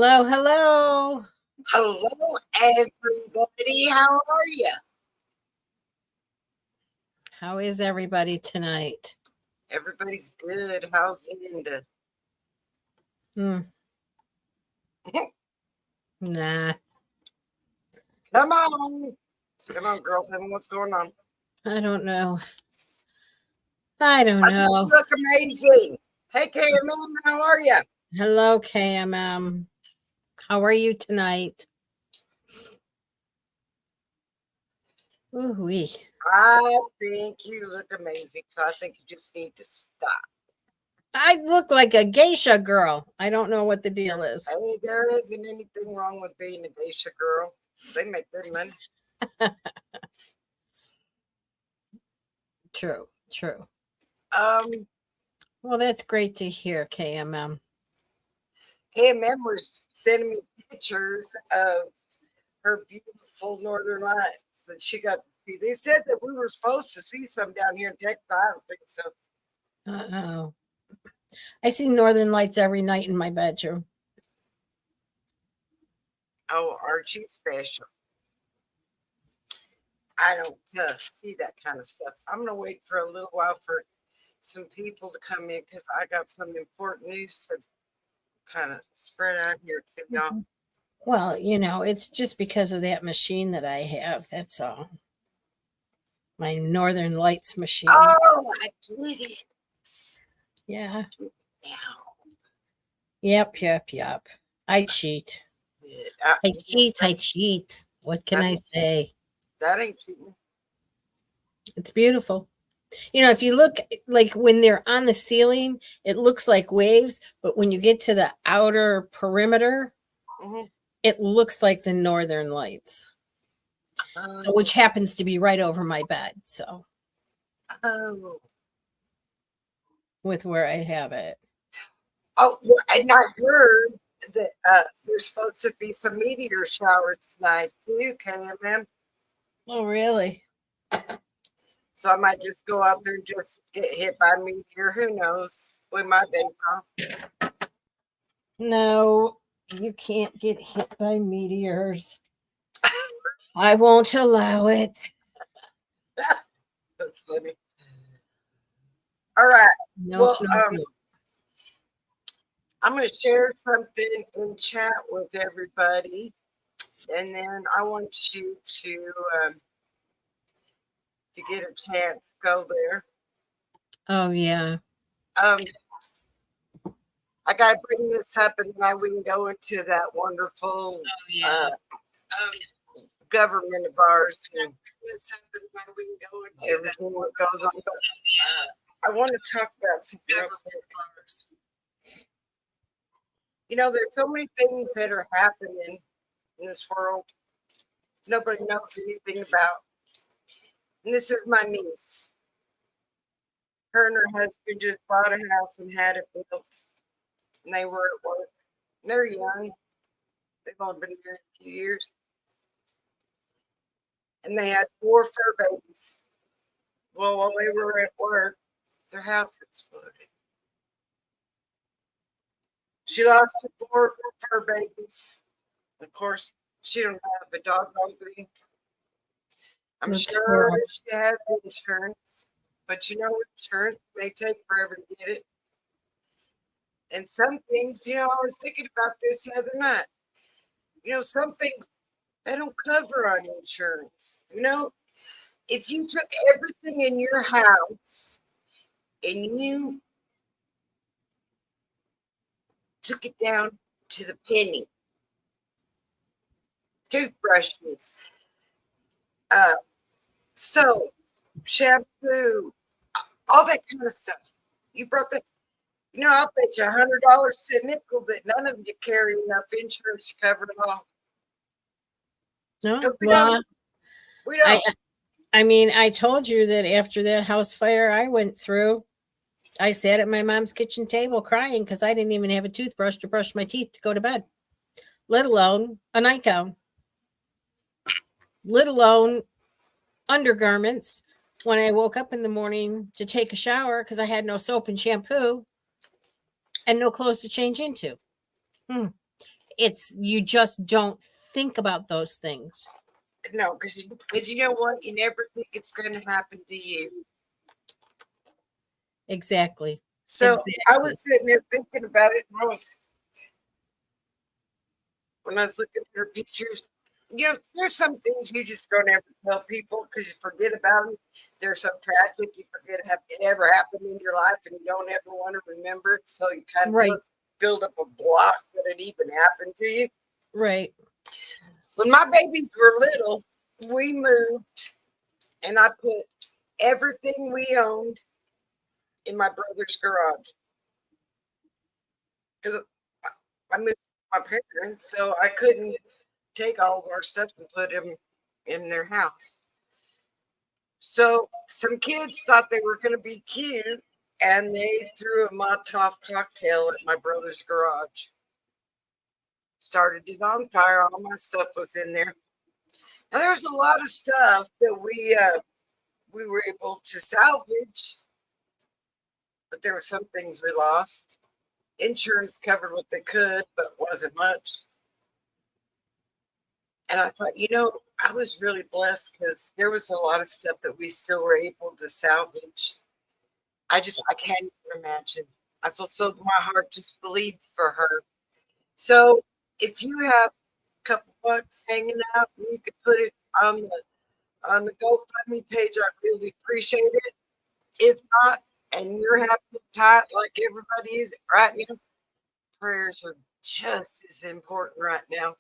Hello, hello. Hello, everybody. How are you? How is everybody tonight? Everybody's good. How's Linda? Hmm. Nah, Come on. Come on, girl. Tell me what's going on. I don't know. I don't I think you know. look amazing. Hey, KMM, how are you? Hello, KMM. How are you tonight? Ooh wee. I think you look amazing. So I think you just need to stop. I look like a geisha girl. I don't know what the deal is. Hey, there isn't anything wrong with being a geisha girl. They make good money. True, true. Um, Well, that's great to hear, KMM. KMM was sending me pictures of her beautiful northern lights that she got to see. They said that we were supposed to see some down here in Texas. I don't think so. Uh-oh. I see northern lights every night in my bedroom. Oh, aren't you special? I don't see that kind of stuff. I'm going to wait for a little while for some people to come in because I got some important news to kind of spread out here to y'all. Well, it's just because of that machine that I have. That's all. My Northern Lights machine. Oh, I get it. Yeah. Now. Yep. I cheat. I cheat. What can I say? That ain't cheating. It's beautiful. If you look, like when they're on the ceiling, it looks like waves, but when you get to the outer perimeter, it looks like the Northern Lights. So, which happens to be right over my bed. So, with where I have it. Oh, and I heard that there's supposed to be some meteor showers tonight too, KMM. Oh, really? So I might just go out there and just get hit by a meteor. Who knows? With my days off. No, you can't get hit by meteors. I won't allow it. That's funny. All right. No. I'm going to share something in chat with everybody. And then I want you to, if you get a chance, go there. Oh, yeah. I got to bring this up and then we can go into that wonderful government of ours. And everything that goes on. But I want to talk about some government. There's so many things that are happening in this world nobody knows anything about. And this is my niece. Her and her husband just bought a house and had it built. And they were at work. And they're young. They've only been here a few years. And they had 4 fur babies. Well, while they were at work, their house exploded. She lost her 4 fur babies. Of course, she don't have a doggone thing. I'm sure she has insurance, but insurance may take forever to get it. And some things, I was thinking about this the other night. Some things they don't cover on insurance. If you took everything in your house and you took it down to the penny, toothbrushes, soap, shampoo, all that kind of stuff. You brought that, I'll bet you $100 to a nickel that none of you carry enough insurance to cover it all. No, well, we don't. I mean, I told you that after that house fire I went through, I sat at my mom's kitchen table crying because I didn't even have a toothbrush to brush my teeth to go to bed, let alone a nightgown, let alone undergarments when I woke up in the morning to take a shower because I had no soap and shampoo and no clothes to change into. it's you just don't think about those things. No, because you know what? You never think it's going to happen to you. Exactly. So I was Exactly. sitting there thinking about it, and when I was looking at her pictures, you know, there's some things you just don't ever tell people because you forget about them. They're so tragic, you forget it ever happened in your life, and you don't ever want to remember it. So you kind of Right. build up a block that it even happened to you. Right. When my babies were little, we moved, and I put everything we owned in my brother's garage because I moved with my parents, so I couldn't take all of our stuff and put them in their house. So some kids thought they were going to be cute, and they threw a Molotov cocktail at my brother's garage. Started it on fire. All my stuff was in there. Now there was a lot of stuff that we were able to salvage, but there were some things we lost. Insurance covered what they could, but wasn't much. And I thought, you know, I was really blessed because there was a lot of stuff that we still were able to salvage. I can't even imagine. I feel so, my heart just bleeds for her. So if you have a couple bucks hanging out and you could put it on the GoFundMe page, I'd really appreciate it. If not, and you're having it tight like everybody is right now, prayers are just as important right now.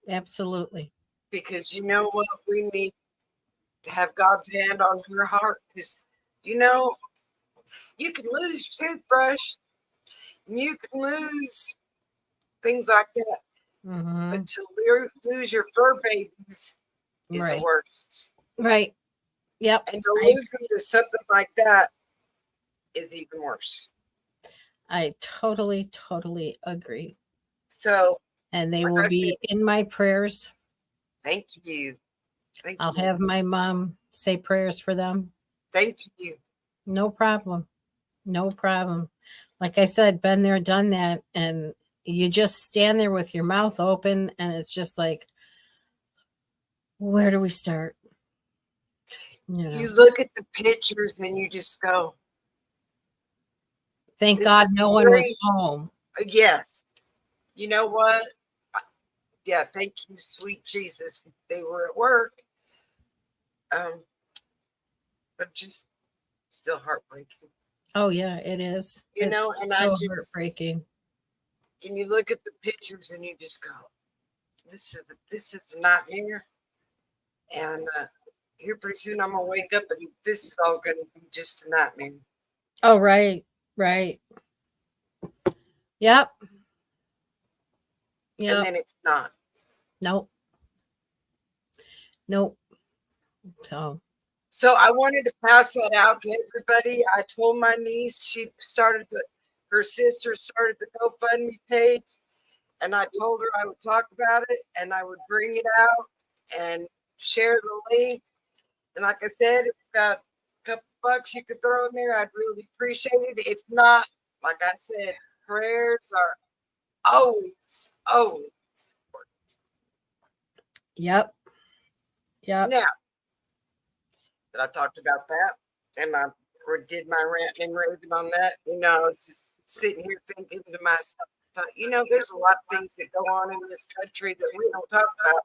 Absolutely. Because you know what? We need to have God's hand on her heart. Because, you know, you can lose your toothbrush, and you can lose things like that. Mm-hmm. But to lose your fur babies is the worst. Right. Yep. And to lose them to something like that is even worse. I totally agree. So, and they will be in my prayers. Thank you. I'll have my mom say prayers for them. Thank you. No problem. No problem. Like I said, been there, done that. And you just stand there with your mouth open, and it's just like, where do we start? You look at the pictures and you just go, thank God no one was home. Yes. You know what? Yeah, thank you, sweet Jesus. They were at work. But just still heartbreaking. Oh yeah, it is. You know, it's and so I just heartbreaking. And you look at the pictures and you just go, this is a nightmare. And here pretty soon I'm gonna wake up and this is all gonna be just a nightmare. Oh right. Yep. And then it's not. Nope. So I wanted to pass that out to everybody. I told my niece, her sister started the GoFundMe page, and I told her I would talk about it and I would bring it out and share the link. And like I said, if you got a couple bucks you could throw in there, I'd really appreciate it. If not, like I said, prayers are always important. Yep. Now that I talked about that and I did my rant and raving on that, you know, I was just sitting here thinking to myself, you know, there's a lot of things that go on in this country that we don't talk about.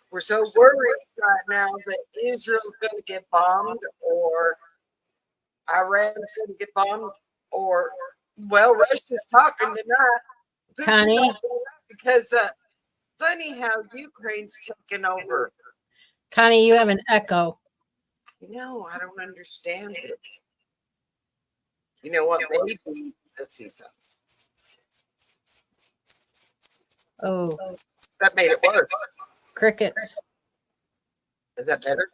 We're so worried right now that Israel's going to get bombed or Iran's going to get bombed or, well, Russia's talking tonight. Connie? Because funny how Ukraine's taken over. Connie, you have an echo. No, I don't understand it. You know what? Maybe let's see something. Oh, that made it worse. Crickets. Is that better?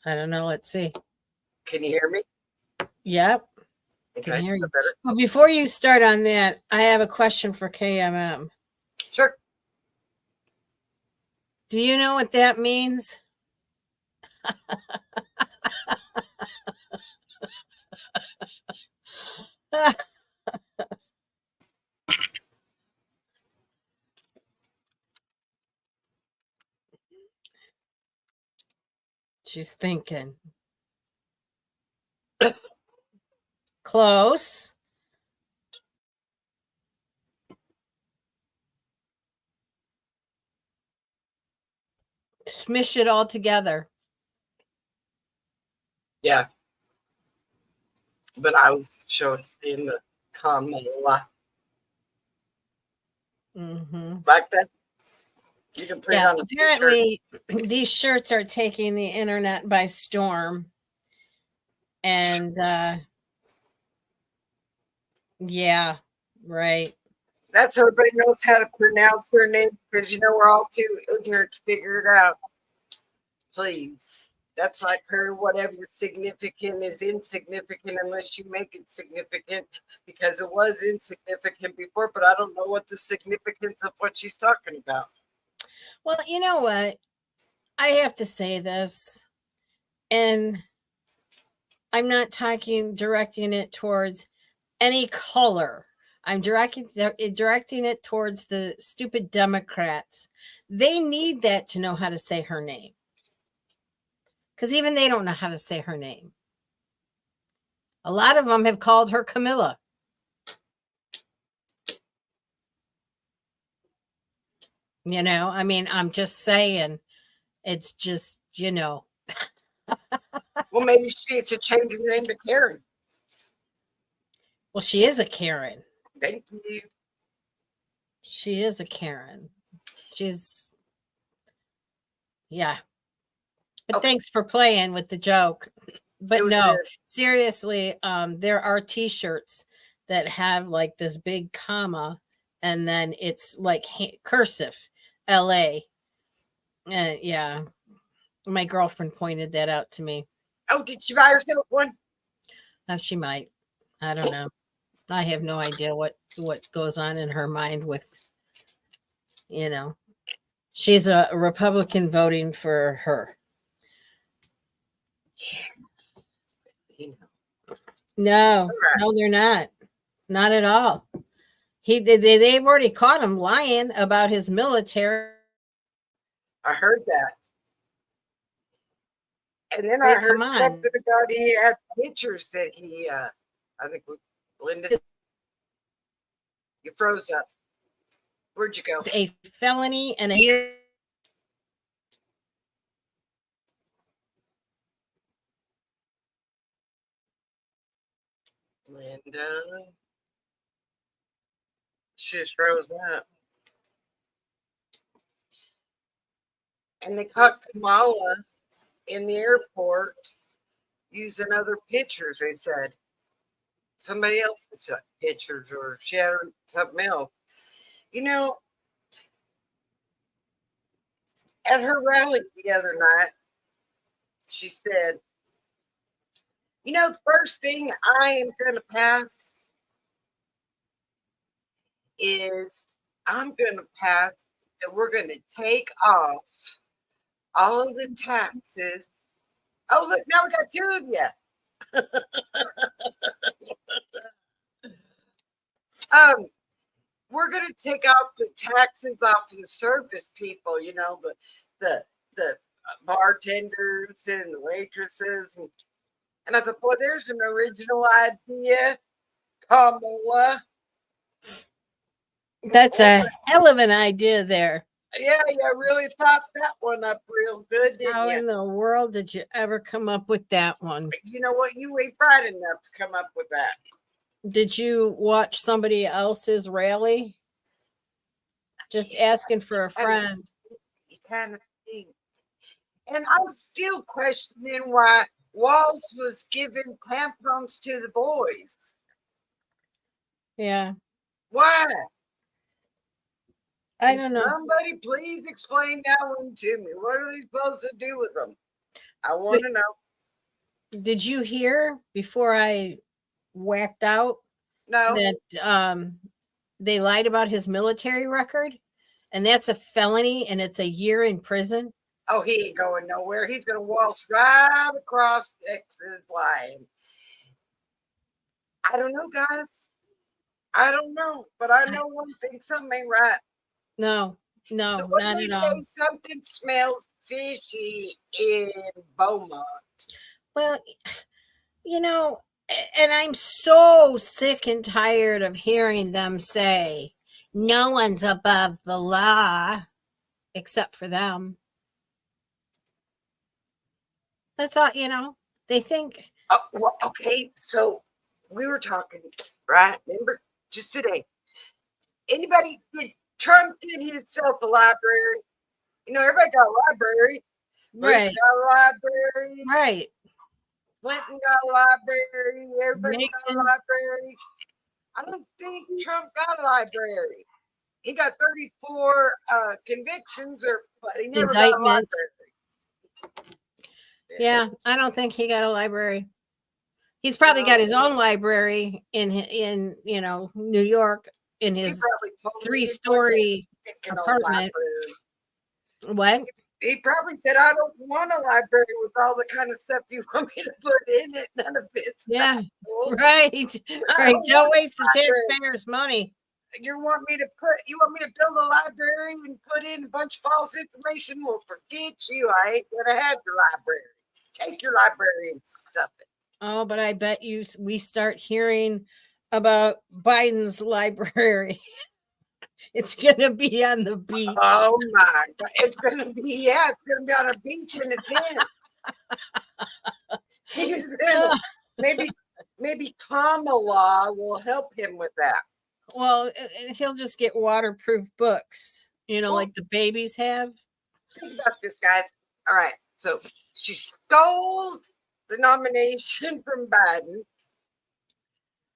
I don't know. Let's see. Can you hear me? Yep. Okay, Can hear you. better? Well, before you start on that, I have a question for KMM. Sure. Do you know what that means? She's thinking. Close. Smish it all together. Yeah. But I was seeing the Kamala. Like that. You can print on apparently these shirts are taking the internet by storm. And yeah, right. That's how everybody knows how to pronounce her name, because we're all too ignorant to figure it out. Please. That's like her, whatever significant is insignificant unless you make it significant, because it was insignificant before, but I don't know what the significance of what she's talking about. Well, you know what? I have to say this, and I'm not directing it towards any color. I'm directing it towards the stupid Democrats. They need that to know how to say her name. Because even they don't know how to say her name. A lot of them have called her Camilla. I mean, I'm just saying, it's just, Well, maybe she needs to change her name to Karen. Well, she is a Karen. Thank you. She is a Karen. Yeah. But okay. Thanks for playing with the joke. But no, seriously, there are t-shirts that have like this big comma and then it's like cursive LA. Yeah. My girlfriend pointed that out to me. Oh, did she buy herself one? She might. I don't know. I have no idea what goes on in her mind with, she's a Republican voting for her. No, they're not. Not at all. They've already caught him lying about his military. I heard that. And then I heard something about he had pictures that he, I think Linda, you froze up. Where'd you go? A felony and a year. Linda, she just froze up. And they caught Kamala in the airport using other pictures, they said. Somebody else's pictures, or she had something else. At her rally the other night, she said, the first thing I am going to pass is I'm going to pass that we're going to take off all of the taxes. Oh, look, now we got two of you. We're going to take off the taxes off of the service people, the bartenders and the waitresses. And I thought, boy, there's an original idea, Kamala. That's a hell of an idea there. Yeah, you really thought that one up real good, didn't you? How in the world did you ever come up with that one? You know what? You ain't bright enough to come up with that. Did you watch somebody else's rally? Just asking for a friend. Kind of thing. And I'm still questioning why Walz was giving tampons to the boys. Yeah. Why? I don't know. Somebody please explain that one to me. What are they supposed to do with them? I want to know. Did you hear before I whacked out? No. That they lied about his military record, and that's a felony, and it's a year in prison. Oh, he ain't going nowhere. He's going to waltz right across Texas line. I don't know, guys. I don't know, but I know one thing: something ain't right. No, So No, what not do at they all. say? Something smells fishy in Beaumont. Well, you know, and I'm so sick and tired of hearing them say no one's above the law except for them. That's all, they think, Oh, well, okay. So we were talking, right? Remember just today. Anybody did Trump did himself a library? Everybody got a library. Bush right, got a library. right. Clinton got a library. Everybody got a Nixon, library. I don't think Trump got a library. He got 34 convictions, but he never got a indictments. library. Yeah, I don't think he got a library. He's probably got his own library in New York in He his probably told me he put that 3-story stick in a apartment. library. What? He probably said, "I don't want a library with all the kind of stuff you want me to put in it. None of it's Yeah, valuable. right, I right. don't Don't want waste a the library. taxpayers' money. You want me to build a library and put in a bunch of false information? Well, forget you. I ain't gonna have your library. Take your library and stuff it." Oh, but I bet we start hearing about Biden's library. It's gonna be on the beach. Oh my God. It's gonna be on a beach in a tent. He's gonna maybe Kamala will help him with that. Well, he'll just get waterproof books, Well, like the babies have. think about this, guys. All right. So she stole the nomination from Biden.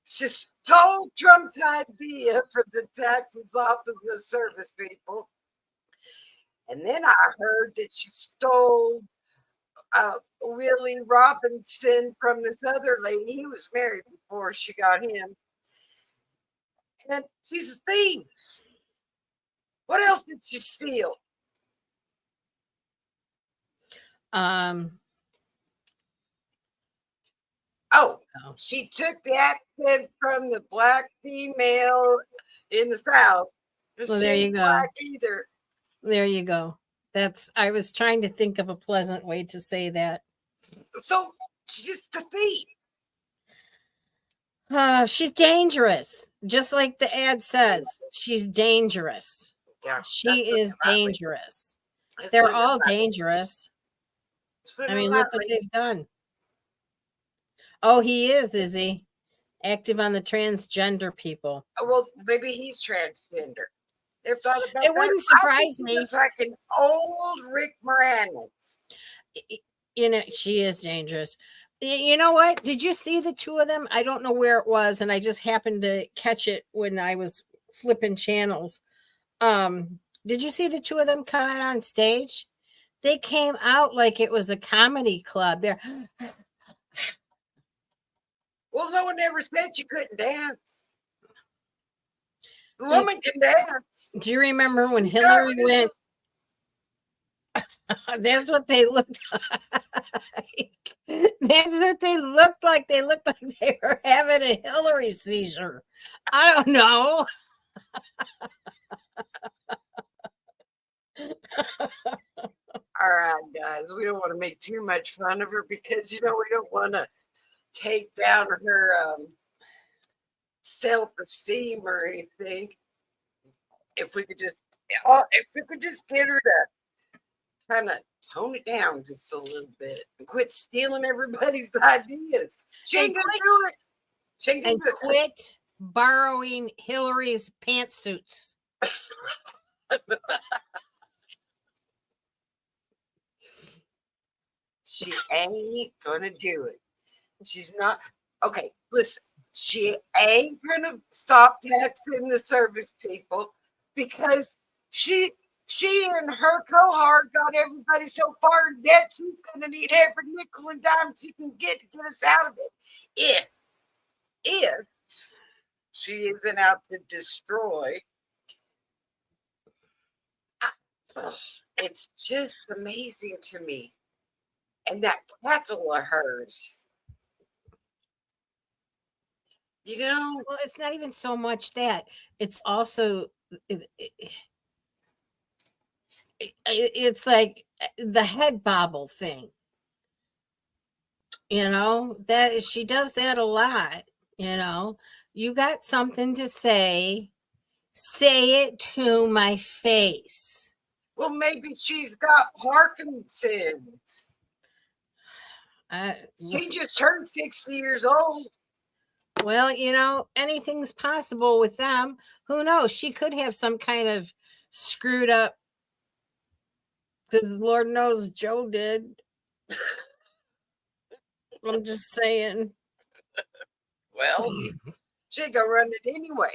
She stole Trump's idea for the taxes off of the service people. And then I heard that she stole Willie Robinson from this other lady. He was married before she got him. And she's a thief. What else did she steal? Oh, she took the accent from the black female in the South. Well, there you go. Black either. There you go. I was trying to think of a pleasant way to say that. So she's just a thief. She's dangerous. Just like the ad says, she's dangerous. Yeah, she is dangerous. They're all dangerous. I mean, look what they've done. Oh, he is he? Active on the transgender people. Well, maybe he's transgender. They've thought about it wouldn't surprise me. It's like an old Rick Moranis. She is dangerous. You know what? Did you see the two of them? I don't know where it was, and I just happened to catch it when I was flipping channels. Did you see the two of them come out on stage? They came out like it was a comedy club. They're well, no one ever said you couldn't dance. The woman can dance. Do you remember when Hillary went? That's what they looked like. That's what they looked like. They looked like they were having a Hillary seizure. I don't know. All right, guys. We don't want to make too much fun of her because, we don't want to take down her self-esteem or anything. If we could just get her to kind of tone it down just a little bit and quit stealing everybody's ideas. She ain't gonna do it. She ain't gonna do it. Quit borrowing Hillary's pantsuits. She ain't gonna do it. She's not. Okay, listen. She ain't gonna stop taxing the service people because she and her cohort got everybody so far in debt she's gonna need every nickel and dime she can get to get us out of it. If she isn't out to destroy. It's just amazing to me. And that cackle of hers. Well, it's not even so much that. It's also it's like the head bobble thing. That she does that a lot. You got something to say it to my face. Well, maybe she's got Parkinson's. She just turned 60 years old. Well, anything's possible with them. Who knows? She could have some kind of screwed up, because Lord knows Joe did. I'm just saying. Well, she gonna run it anyway.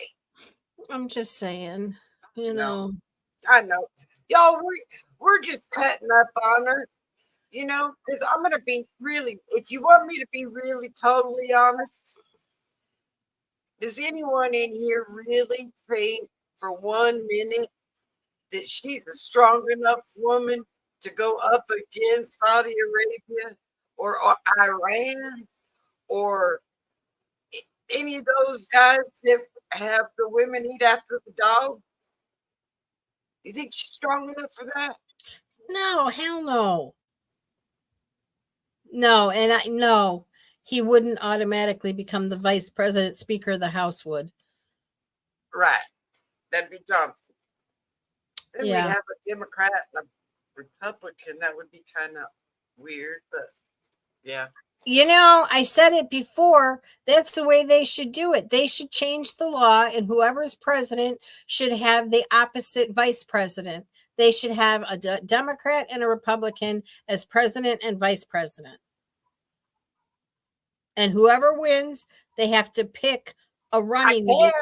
I'm just saying, No, I know. Y'all, we're just cutting up on her, because I'm going to be really, if you want me to be really totally honest, does anyone in here really think for 1 minute that she's a strong enough woman to go up against Saudi Arabia or Iran or any of those guys that have the women eat after the dog? You think she's strong enough for that? No, hell no. No, and no, he wouldn't automatically become the vice president. Speaker of the House would. Right. That'd be Johnson. Then Yeah. we'd have a Democrat and a Republican. That would be kind of weird, but yeah. I said it before. That's the way they should do it. They should change the law, and whoever's president should have the opposite vice president. They should have a Democrat and a Republican as president and vice president. And whoever wins, they have to pick a running mate.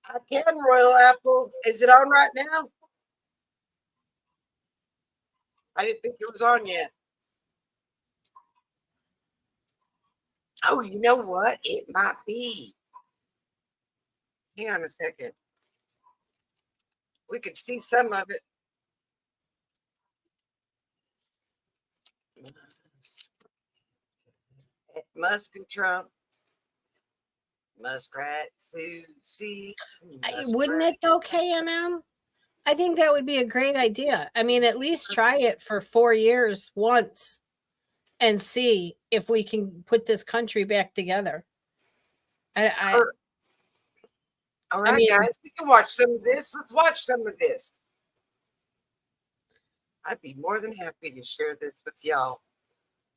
I can, Royal Apple. Is it on right now? I didn't think it was on yet. Oh, you know what? It might be. Hang on a second. We could see some of it. Musk and Trump. Muskrat, Susie. Wouldn't it though, KMM? I think that would be a great idea. I mean, at least try it for 4 years once and see if we can put this country back together. All right, guys, we can watch some of this. Let's watch some of this. I'd be more than happy to share this with y'all.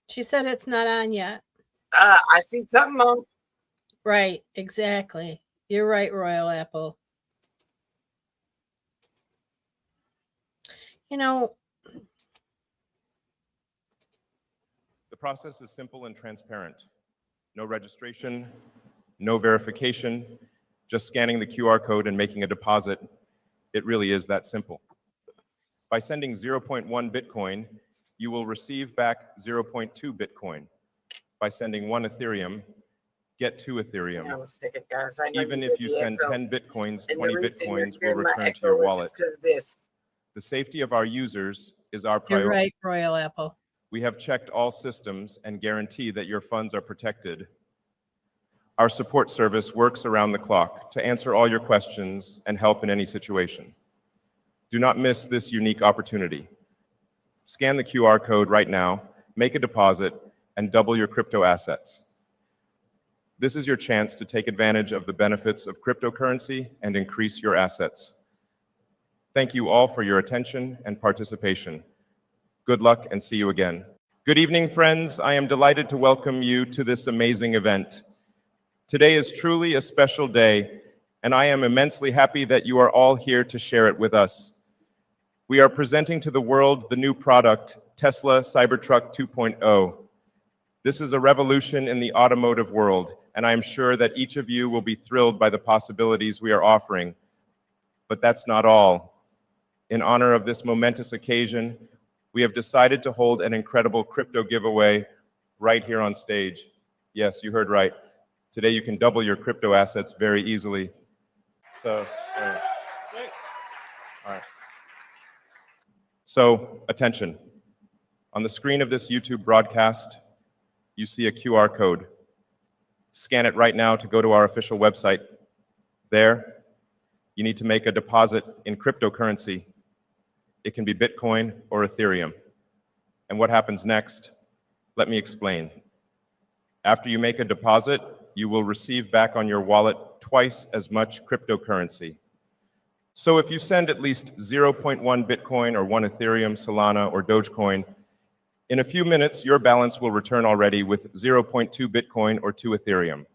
She said it's not on yet. I see something on. Right, exactly. You're right, Royal Apple. The process is simple and transparent. No registration, no verification, just scanning the QR code and making a deposit. It really is that simple. By sending 0.1 Bitcoin, you will receive back 0.2 Bitcoin. By sending 1 Ethereum, get 2 Ethereum. Even if you send 10 Bitcoins, 20 Bitcoins will return to your wallet. The safety of our users is our priority. You're right, Royal Apple. We have checked all systems and guarantee that your funds are protected. Our support service works around the clock to answer all your questions and help in any situation. Do not miss this unique opportunity. Scan the QR code right now, make a deposit, and double your crypto assets. This is your chance to take advantage of the benefits of cryptocurrency and increase your assets. Thank you all for your attention and participation. Good luck and see you again. Good evening, friends. I am delighted to welcome you to this amazing event. Today is truly a special day, and I am immensely happy that you are all here to share it with us. We are presenting to the world the new product, Tesla Cybertruck 2.0. This is a revolution in the automotive world, and I am sure that each of you will be thrilled by the possibilities we are offering. But that's not all. In honor of this momentous occasion, we have decided to hold an incredible crypto giveaway right here on stage. Yes, you heard right. Today you can double your crypto assets very easily. So, all right. So, attention. On the screen of this YouTube broadcast, you see a QR code. Scan it right now to go to our official website. There, you need to make a deposit in cryptocurrency. It can be Bitcoin or Ethereum. And what happens next? Let me explain. After you make a deposit, you will receive back on your wallet twice as much cryptocurrency. So if you send at least 0.1 Bitcoin or 1 Ethereum, Solana, or Dogecoin, in a few minutes, your balance will return already with 0.2 Bitcoin or 2 Ethereum.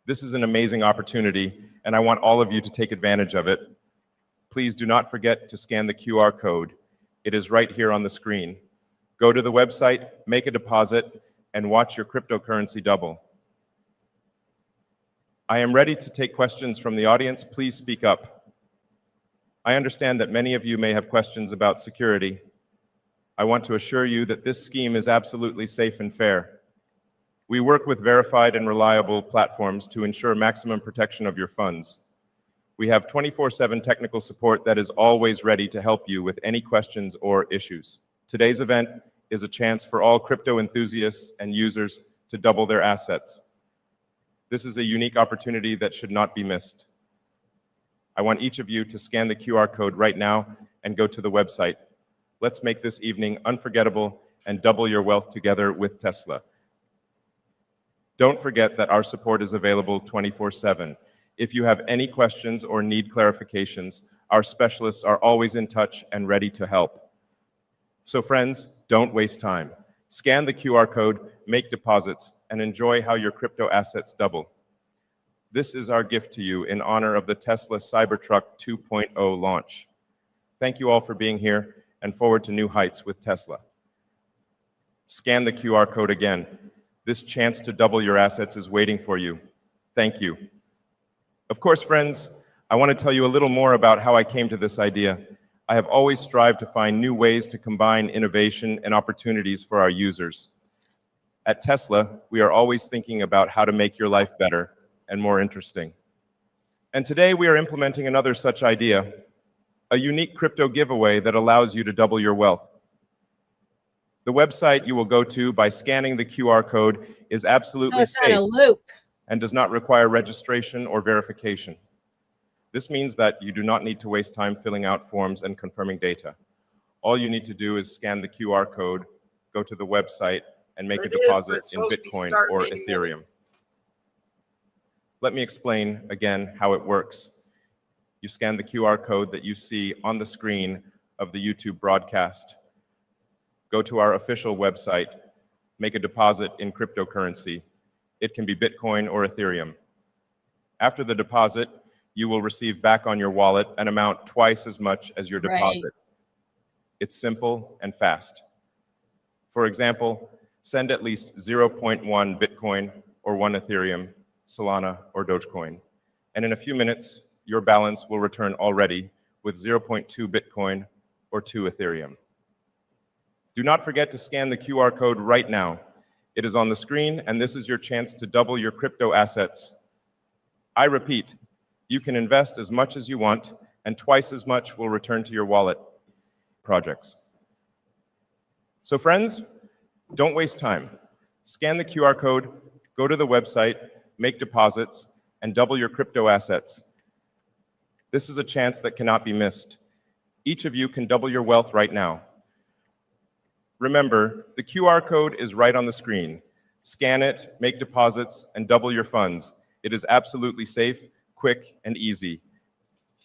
This is an amazing opportunity, and I want all of you to take advantage of it. Please do not forget to scan the QR code. It is right here on the screen. Go to the website, make a deposit, and watch your cryptocurrency double. I am ready to take questions from the audience. Please speak up. I understand that many of you may have questions about security. I want to assure you that this scheme is absolutely safe and fair. We work with verified and reliable platforms to ensure maximum protection of your funds. We have 24/7 technical support that is always ready to help you with any questions or issues. Today's event is a chance for all crypto enthusiasts and users to double their assets. This is a unique opportunity that should not be missed. I want each of you to scan the QR code right now and go to the website. Let's make this evening unforgettable and double your wealth together with Tesla. Don't forget that our support is available 24/7. If you have any questions or need clarifications, our specialists are always in touch and ready to help. So friends, don't waste time. Scan the QR code, make deposits, and enjoy how your crypto assets double. This is our gift to you in honor of the Tesla Cybertruck 2.0 launch. Thank you all for being here and forward to new heights with Tesla. Scan the QR code again. This chance to double your assets is waiting for you. Thank you. Of course, friends, I want to tell you a little more about how I came to this idea. I have always strived to find new ways to combine innovation and opportunities for our users. At Tesla, we are always thinking about how to make your life better and more interesting. And today we are implementing another such idea, a unique crypto giveaway that allows you to double your wealth. The website you will go to by scanning the QR code is absolutely it's on safe a loop. and does not require registration or verification. This means that you do not need to waste time filling out forms and confirming data. All you need to do is scan the QR code, go to the website, and make a deposit in Bitcoin or Ethereum. Let me explain again how it works. You scan the QR code that you see on the screen of the YouTube broadcast. Go to our official website, make a deposit in cryptocurrency. It can be Bitcoin or Ethereum. After the deposit, you will receive back on your wallet an amount twice as much as your deposit. Right. It's simple and fast. For example, send at least 0.1 Bitcoin or 1 Ethereum, Solana, or Dogecoin. And in a few minutes, your balance will return already with 0.2 Bitcoin or 2 Ethereum. Do not forget to scan the QR code right now. It is on the screen, and this is your chance to double your crypto assets. I repeat, you can invest as much as you want, and twice as much will return to your wallet projects. So friends, don't waste time. Scan the QR code, go to the website, make deposits, and double your crypto assets. This is a chance that cannot be missed. Each of you can double your wealth right now. Remember, the QR code is right on the screen. Scan it, make deposits, and double your funds. It is absolutely safe, quick, and easy.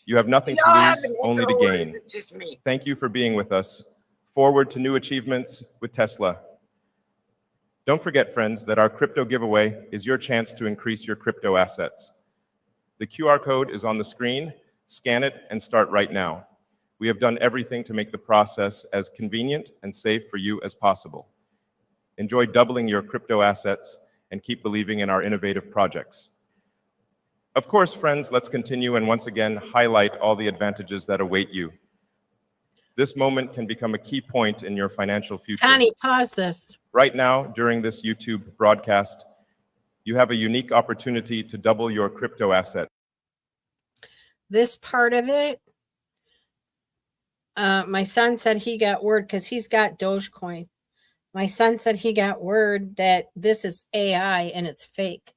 You have nothing to lose, only to gain. Just me. Thank you for being with us. Forward to new achievements with Tesla. Don't forget, friends, that our crypto giveaway is your chance to increase your crypto assets. The QR code is on the screen. Scan it and start right now. We have done everything to make the process as convenient and safe for you as possible. Enjoy doubling your crypto assets and keep believing in our innovative projects. Of course, friends, let's continue and once again highlight all the advantages that await you. This moment can become a key point in your financial future. Connie, pause this. Right now, during this YouTube broadcast, you have a unique opportunity to double your crypto asset. This part of it, my son said he got word because he's got Dogecoin. My son said he got word that this is AI and it's fake.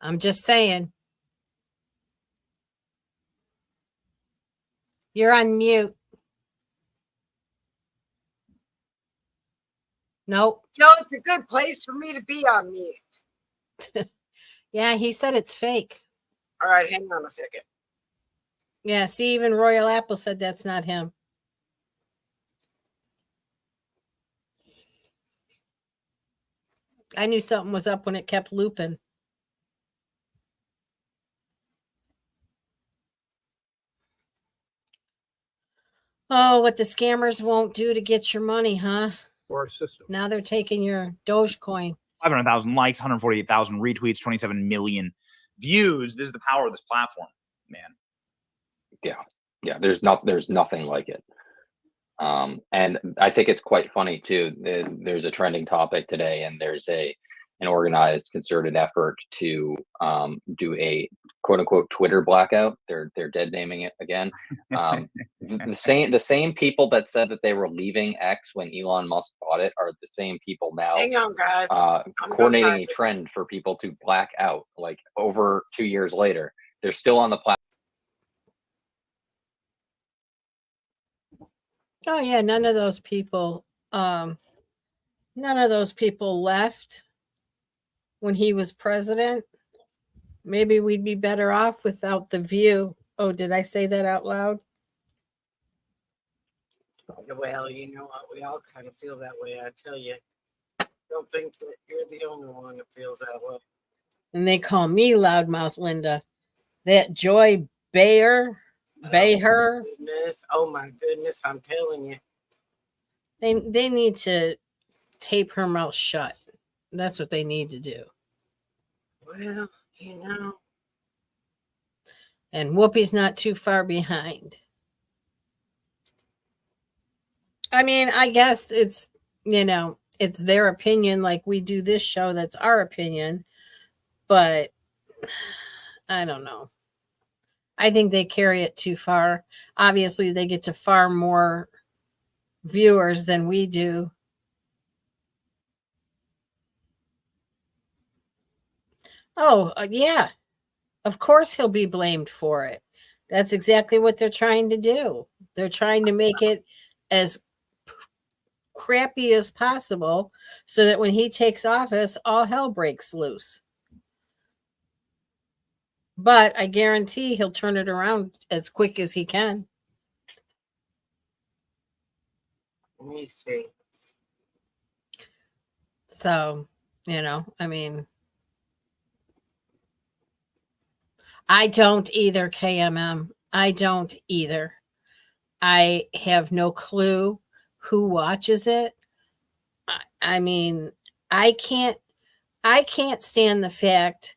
I'm just saying. You're on mute. Nope. No, it's a good place for me to be on mute. Yeah, he said it's fake. All right, hang on a second. Yeah, see, even Royal Apple said that's not him. I knew something was up when it kept looping. Oh, what the scammers won't do to get your money, huh? Or a system. Now they're taking your Dogecoin. 500,000 likes, 148,000 retweets, 27 million views. This is the power of this platform, man. Yeah, there's nothing like it. And I think it's quite funny too. There's a trending topic today, and there's an organized, concerted effort to do a quote unquote Twitter blackout. They're dead naming it again. The same people that said that they were leaving X when Elon Musk bought it are the same people now Hang on, guys. coordinating a trend for people to black out. Like over 2 years later, they're still on the platform. Oh yeah, none of those people left when he was president. Maybe we'd be better off without The View. Oh, did I say that out loud? Well, you know what? We all kind of feel that way. I tell you. Don't think that you're the only one that feels that way. And they call me loudmouth Linda. That Joy Behar. Goodness. Oh my goodness, I'm telling you. They need to tape her mouth shut. That's what they need to do. Well, you know. And Whoopi's not too far behind. I mean, I guess it's, it's their opinion, like we do this show, that's our opinion. But I don't know. I think they carry it too far. Obviously, they get to far more viewers than we do. Oh, yeah. Of course he'll be blamed for it. That's exactly what they're trying to do. They're trying to make it as crappy as possible so that when he takes office, all hell breaks loose. But I guarantee he'll turn it around as quick as he can. Let me see. So, I mean, I don't either, KMM. I don't either. I have no clue who watches it. I mean, I can't stand the fact,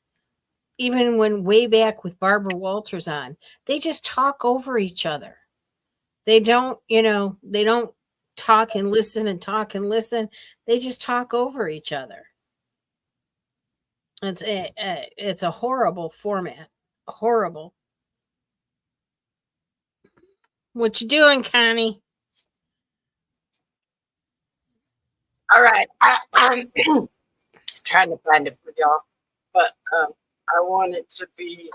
even when way back with Barbara Walters on, they just talk over each other. They don't, they don't talk and listen and talk and listen. They just talk over each other. It's a horrible format. Horrible. What you doing, Connie? All right. I'm trying to find it for y'all, but I don't want it to be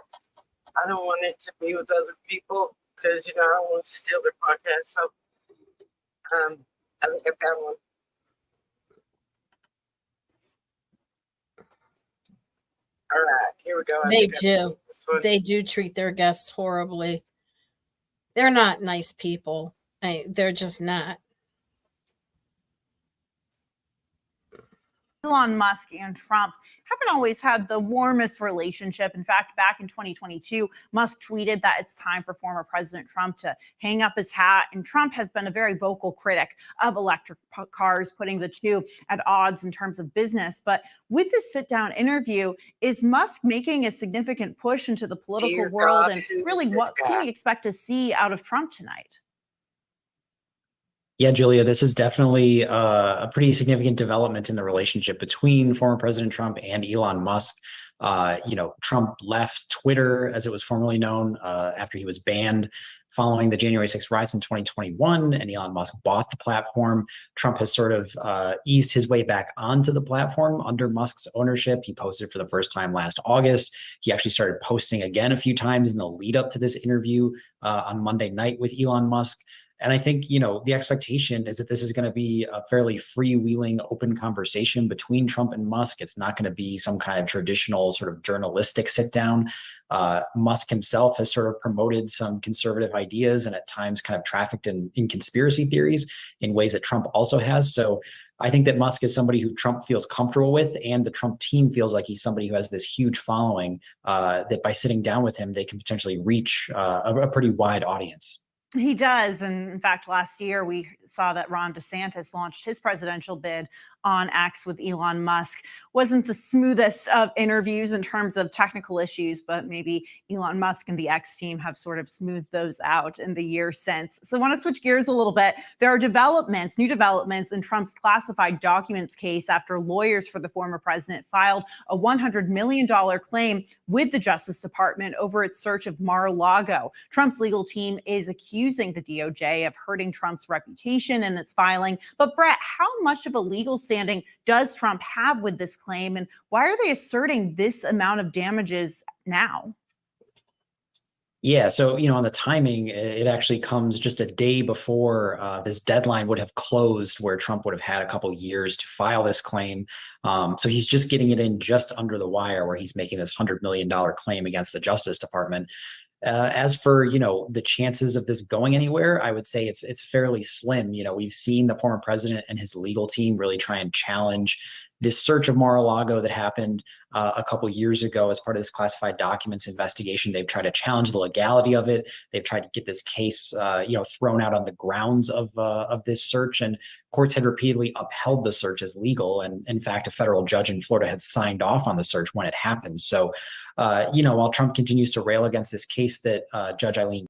with other people because, I don't want to steal their podcast. So I think I found one. All right, here we go. They do treat their guests horribly. They're not nice people. They're just not. Elon Musk and Trump haven't always had the warmest relationship. In fact, back in 2022, Musk tweeted that it's time for former President Trump to hang up his hat. And Trump has been a very vocal critic of electric cars, putting the two at odds in terms of business. But with this sit-down interview, is Musk making a significant push into the political world? And really, what can we expect to see out of Trump tonight? Yeah, Julia, this is definitely a pretty significant development in the relationship between former President Trump and Elon Musk. Trump left Twitter, as it was formerly known, after he was banned following the January 6th riots in 2021, and Elon Musk bought the platform. Trump has sort of eased his way back onto the platform under Musk's ownership. He posted for the first time last August. He actually started posting again a few times in the lead up to this interview on Monday night with Elon Musk. And I think, the expectation is that this is going to be a fairly freewheeling, open conversation between Trump and Musk. It's not going to be some kind of traditional sort of journalistic sit down. Musk himself has sort of promoted some conservative ideas and at times kind of trafficked in conspiracy theories in ways that Trump also has. So I think that Musk is somebody who Trump feels comfortable with, and the Trump team feels like he's somebody who has this huge following that by sitting down with him, they can potentially reach a pretty wide audience. He does. And in fact, last year we saw that Ron DeSantis launched his presidential bid on X with Elon Musk. Wasn't the smoothest of interviews in terms of technical issues, but maybe Elon Musk and the X team have sort of smoothed those out in the years since. So I want to switch gears a little bit. There are new developments in Trump's classified documents case after lawyers for the former president filed a $100 million claim with the Justice Department over its search of Mar-a-Lago. Trump's legal team is accusing the DOJ of hurting Trump's reputation in its filing. But Brett, how much of a legal standing does Trump have with this claim, and why are they asserting this amount of damages now? Yeah, so on the timing, it actually comes just a day before this deadline would have closed, where Trump would have had a couple years to file this claim. So he's just getting it in just under the wire, where he's making this $100 million claim against the Justice Department. As for the chances of this going anywhere, I would say it's fairly slim. We've seen the former president and his legal team really try and challenge this search of Mar-a-Lago that happened a couple years ago as part of this classified documents investigation. They've tried to challenge the legality of it. They've tried to get this case thrown out on the grounds of this search, and courts had repeatedly upheld the search as legal. And in fact, a federal judge in Florida had signed off on the search when it happened. So while Trump continues to rail against this case that Judge Eileen.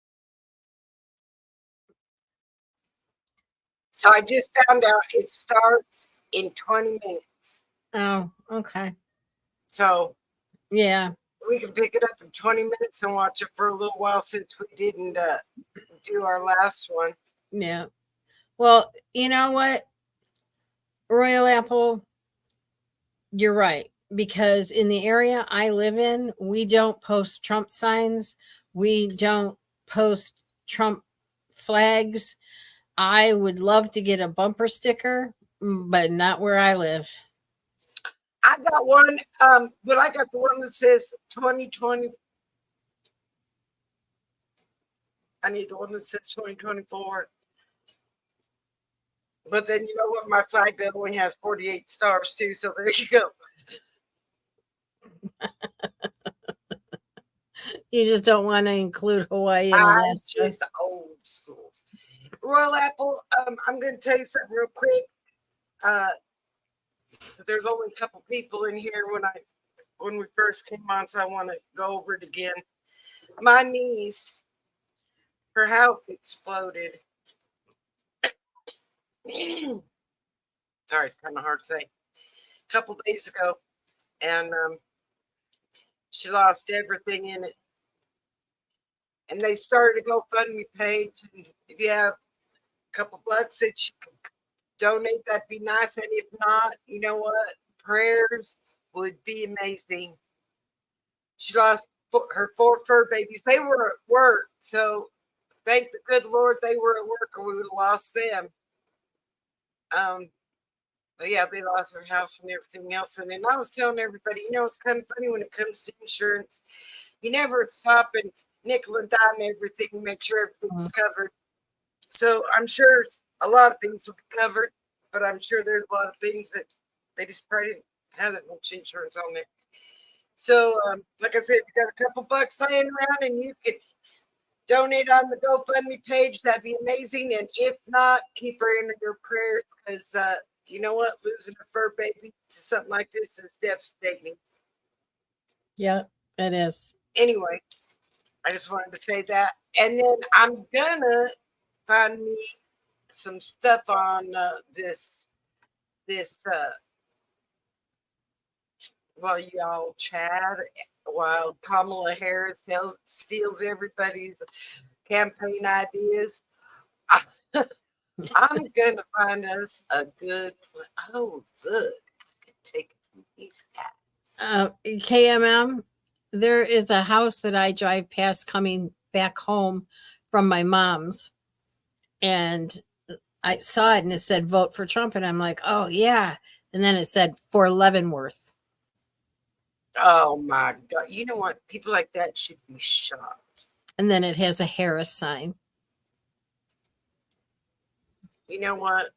So I just found out it starts in 20 minutes. Oh, okay. So Yeah. we can pick it up in 20 minutes and watch it for a little while, since we didn't do our last one. Yeah. Well, you know what, Royal Apple, you're right. Because in the area I live in, we don't post Trump signs. We don't post Trump flags. I would love to get a bumper sticker, but not where I live. I got one, but I got the one that says 2020. I need the one that says 2024. But then you know what? My flag bill only has 48 stars too, so there you go. You just don't want to include Hawaii and I'm Alaska. just old school. Royal Apple, I'm going to tell you something real quick. There's only a couple people in here when we first came on, so I want to go over it again. My niece, her house exploded. Sorry, it's kind of hard to say. A couple days ago, and she lost everything in it. And they started a GoFundMe page. And if you have a couple bucks that you could donate, that'd be nice. And if not, you know what? Prayers would be amazing. She lost her 4 fur babies. They were at work. So thank the good Lord they were at work, or we would have lost them. But yeah, they lost their house and everything else. And then I was telling everybody, it's kind of funny when it comes to insurance. You never stop and nickel and dime everything and make sure everything's covered. So I'm sure a lot of things will be covered, but I'm sure there's a lot of things that they just probably didn't have that much insurance on there. So, like I said, if you got a couple bucks laying around and you could donate on the GoFundMe page, that'd be amazing. And if not, keep her in your prayers, because you know what? Losing a fur baby to something like this is devastating. Yeah, it is. Anyway, I just wanted to say that. And then I'm gonna find me some stuff on this while y'all chat, while Kamala Harris steals everybody's campaign ideas. I'm gonna find us a good. Oh, look, I could take it from these guys. KMM, there is a house that I drive past coming back home from my mom's, and I saw it and it said vote for Trump, and I'm like, oh yeah, and then it said for Leavenworth. Oh my God! You know what? People like that should be shot. And then it has a Harris sign. You know what?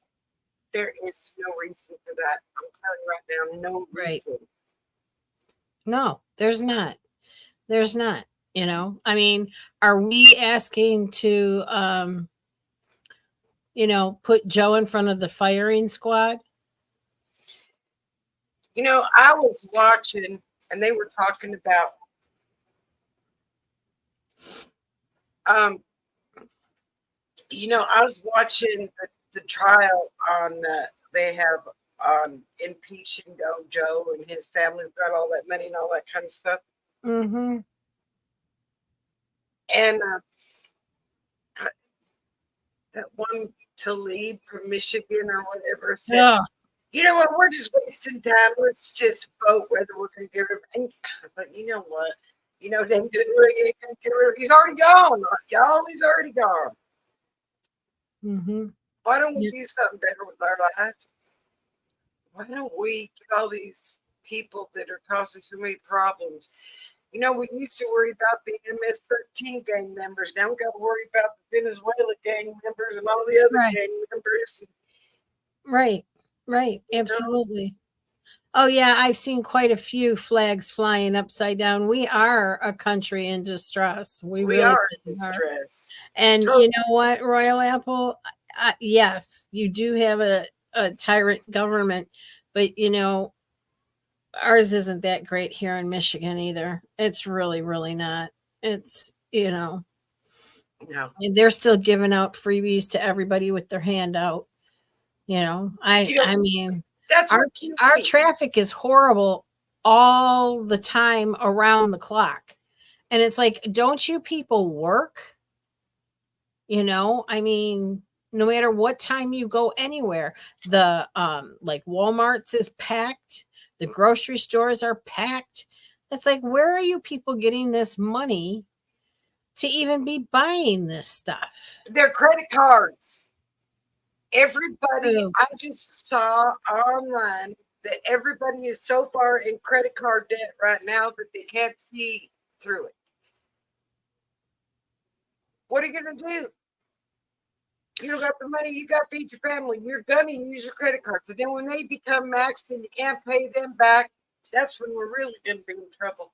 There is no reason for that. I'm telling you right now, no Right. reason. No, there's not. There's not. You know, I mean, are we asking to, put Joe in front of the firing squad? You know, I was watching, and they were talking about, I was watching the trial on. They have on impeaching Joe and his family got all that money and all that kind of stuff. Mm-hmm. And that one Talib from Michigan or whatever said, Yeah. you know what, we're just wasting time. Let's just vote whether we're going to get rid of him. But you know what? You know, they didn't really get rid of him. He's already gone, y'all. He's already gone. Mm-hmm. Why don't we Yeah. do something better with our life? Why don't we get all these people that are causing so many problems? You know, we used to worry about the MS-13 gang members. Now we got to worry about the Venezuela gang members and all the other Right. gang members. Right. Right. Absolutely. Oh yeah, I've seen quite a few flags flying upside down. We are a country in distress. We We really are in are. distress. And Totally. you know what, Royal Apple? Yes, you do have a tyrant government, but ours isn't that great here in Michigan either. It's really, really not. It's, No. and they're still giving out freebies to everybody with their hand out. I mean, That's our what keeps our me. traffic is horrible all the time around the clock. And it's like, don't you people work? I mean, no matter what time you go anywhere, the like Walmart's is packed, the grocery stores are packed. It's like, where are you people getting this money to even be buying this stuff? Their credit cards. Everybody, Oh. I just saw online that everybody is so far in credit card debt right now that they can't see through it. What are you going to do? You don't got the money, you got to feed your family. You're going to use your credit cards. And then when they become maxed and you can't pay them back, that's when we're really going to be in trouble.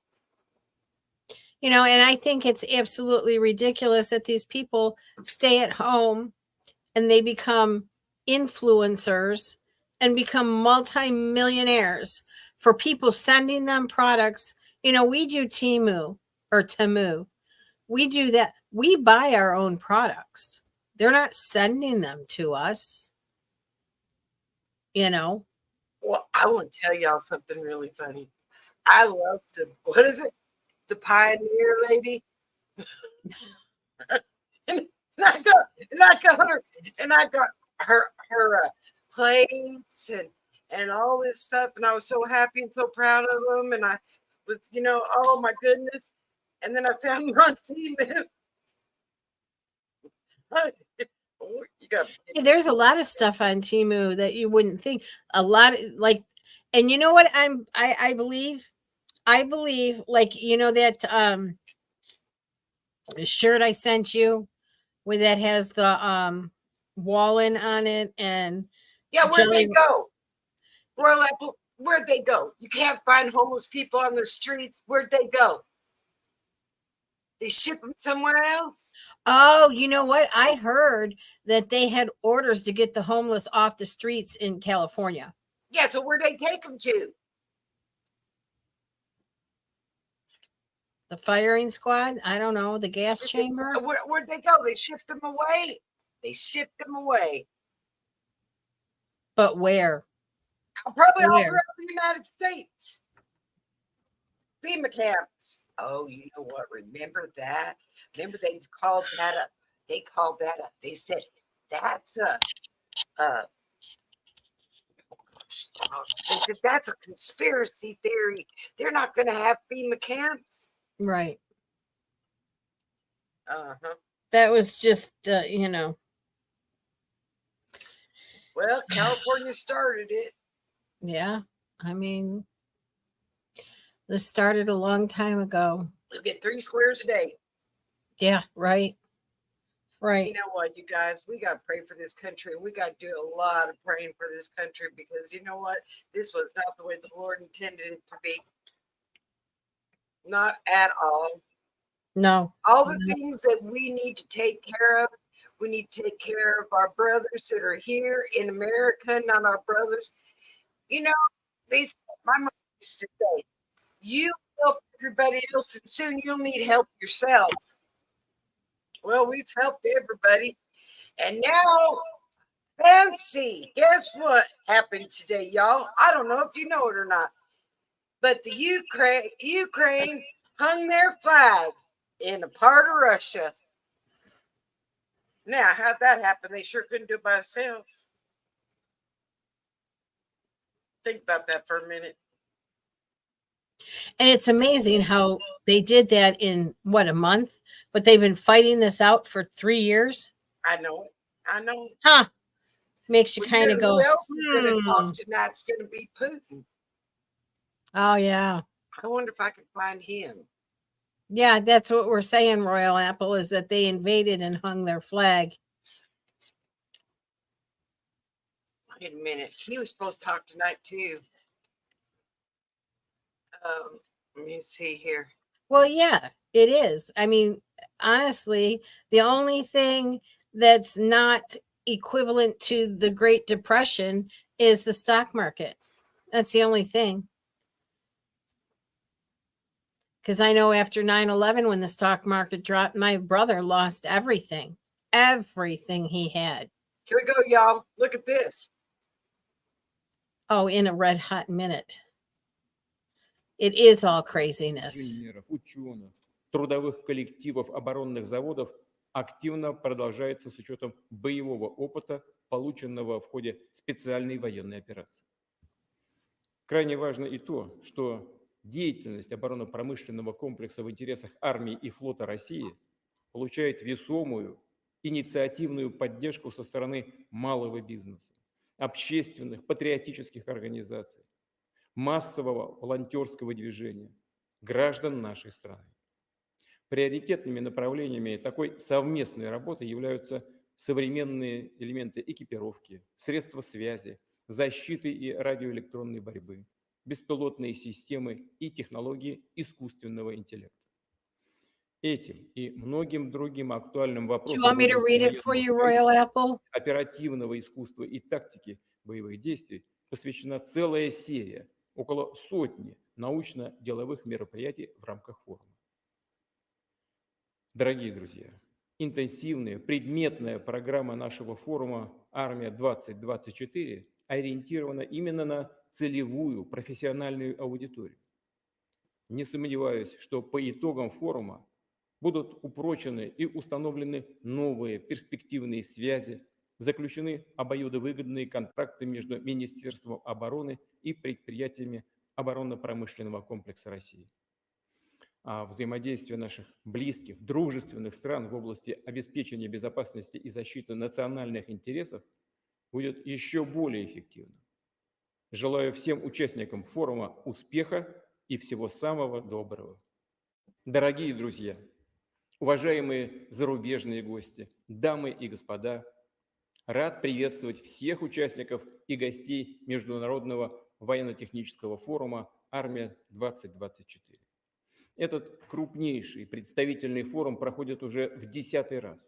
And I think it's absolutely ridiculous that these people stay at home and they become influencers and become multimillionaires for people sending them products. We do Temu or Temu. We do that. We buy our own products. They're not sending them to us. Well, I want to tell y'all something really funny. I love what is it? The Pioneer lady. and I got her plates and all this stuff, and I was so happy and so proud of them, and I was, oh my goodness. And then I found her on Temu. There's a lot of stuff on Temu that you wouldn't think. A lot of and you know what I believe like that shirt I sent you where that has the Wallen on it and where'd they go? Royal Apple, where'd they go? You can't find homeless people on the streets. Where'd they go? They ship them somewhere else? Oh, you know what? I heard that they had orders to get the homeless off the streets in California. Yeah, so where'd they take them to? The firing squad? I don't know. The gas chamber? Where'd they go? They shipped them away. But where? Probably all throughout the United States. FEMA camps. Oh, you know what? Remember that? Remember they called that up. They called that up. They said that's they said that's a conspiracy theory. They're not going to have FEMA camps. Right. Uh-huh. That was just, you know, Well, California started it. yeah. I mean, this started a long time ago. You'll get 3 squares a day. Yeah, right. You Right. know what, you guys, we got to pray for this country. We got to do a lot of praying for this country because you know what? This was not the way the Lord intended it to be. Not at all. No. All the No. things that we need to take care of, we need to take care of our brothers that are here in America, not our brothers. You know, my mom used to say, you help everybody else and soon you'll need help yourself. Well, we've helped everybody. And now, fancy, guess what happened today, y'all? I don't know if you know it or not, but the Ukraine hung their flag in a part of Russia. Now, how'd that happen? They sure couldn't do it by themselves. Think about that for a minute. And it's amazing how they did that in what, a month? But they've been fighting this out for 3 years. I know it. I know it. Huh. Makes you Well, kind know of go, who else is going to "Hmm." talk tonight? It's going to be Putin. Oh, yeah. I wonder if I can find him. Yeah, that's what we're saying, Royal Apple, is that they invaded and hung their flag. Wait a minute. He was supposed to talk tonight, too. Let me see here. Well, yeah, it is. I mean, honestly, the only thing that's not equivalent to the Great Depression is the stock market. That's the only thing. Because I know after 9/11, when the stock market dropped, my brother lost everything he had. Here we go, y'all. Look at this. Oh, in a red hot minute. It is all craziness. Инженеров, ученых, трудовых коллективов оборонных заводов активно продолжается с учетом боевого опыта, полученного в ходе специальной военной операции. Крайне важно и то, что деятельность оборонно-промышленного комплекса в интересах армии и флота России получает весомую инициативную поддержку со стороны малого бизнеса, общественных, патриотических организаций, массового волонтерского движения, граждан нашей страны. Приоритетными направлениями такой совместной работы являются современные элементы экипировки, средства связи, защиты и радиоэлектронной борьбы, беспилотные системы и технологии искусственного интеллекта. Этим и многим другим актуальным Do you вопросам want me to в области read it for военного you, строительства, Royal Apple? оперативного искусства и тактики боевых действий посвящена целая серия, около сотни научно-деловых мероприятий в рамках форума. Дорогие друзья, интенсивная предметная программа нашего форума «Армия-2024» ориентирована именно на целевую профессиональную аудиторию. Не сомневаюсь, что по итогам форума будут упрочены и установлены новые перспективные связи, заключены обоюдовыгодные контракты между Министерством обороны и предприятиями оборонно-промышленного комплекса России. А взаимодействие наших близких, дружественных стран в области обеспечения безопасности и защиты национальных интересов будет еще более эффективным. Желаю всем участникам форума успеха и всего самого доброго. Дорогие друзья, уважаемые зарубежные гости, дамы и господа, рад приветствовать всех участников и гостей Международного военно-технического форума «Армия-2024». Этот крупнейший представительный форум проходит уже в 10-й раз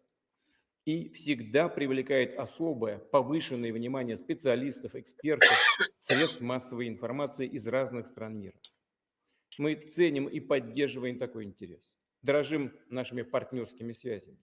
и всегда привлекает особое повышенное внимание специалистов, экспертов, средств массовой информации из разных стран мира. Мы ценим и поддерживаем такой интерес, дорожим нашими партнерскими связями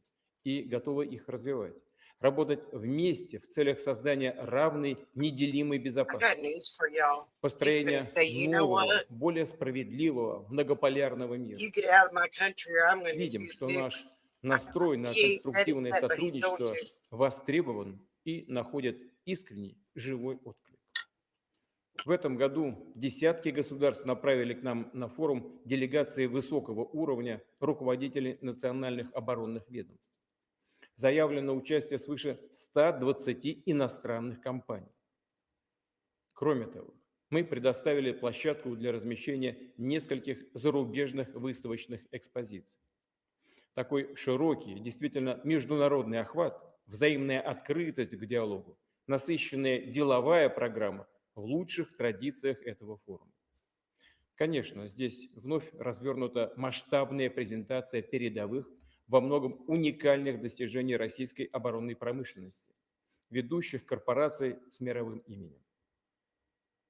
и готовы их развивать. работать вместе в целях создания равной, неделимой I got безопасности, news for y'all. He's gonna построения say, you know нового, what? более справедливого, многополярного мира. You get out of my country or I'm gonna Видим, use что you. наш настрой на He ain't said it конструктивное yet, but he's going сотрудничество to. востребован и находит искренний живой отклик. В этом году десятки государств направили к нам на форум делегации высокого уровня руководителей национальных оборонных ведомств. Заявлено участие свыше 120 иностранных компаний. Кроме того, мы предоставили площадку для размещения нескольких зарубежных выставочных экспозиций. Такой широкий, действительно международный охват, взаимная открытость к диалогу, насыщенная деловая программа в лучших традициях этого форума. Конечно, здесь вновь развернута масштабная презентация передовых, во многом уникальных достижений российской оборонной промышленности, ведущих корпораций с мировым именем.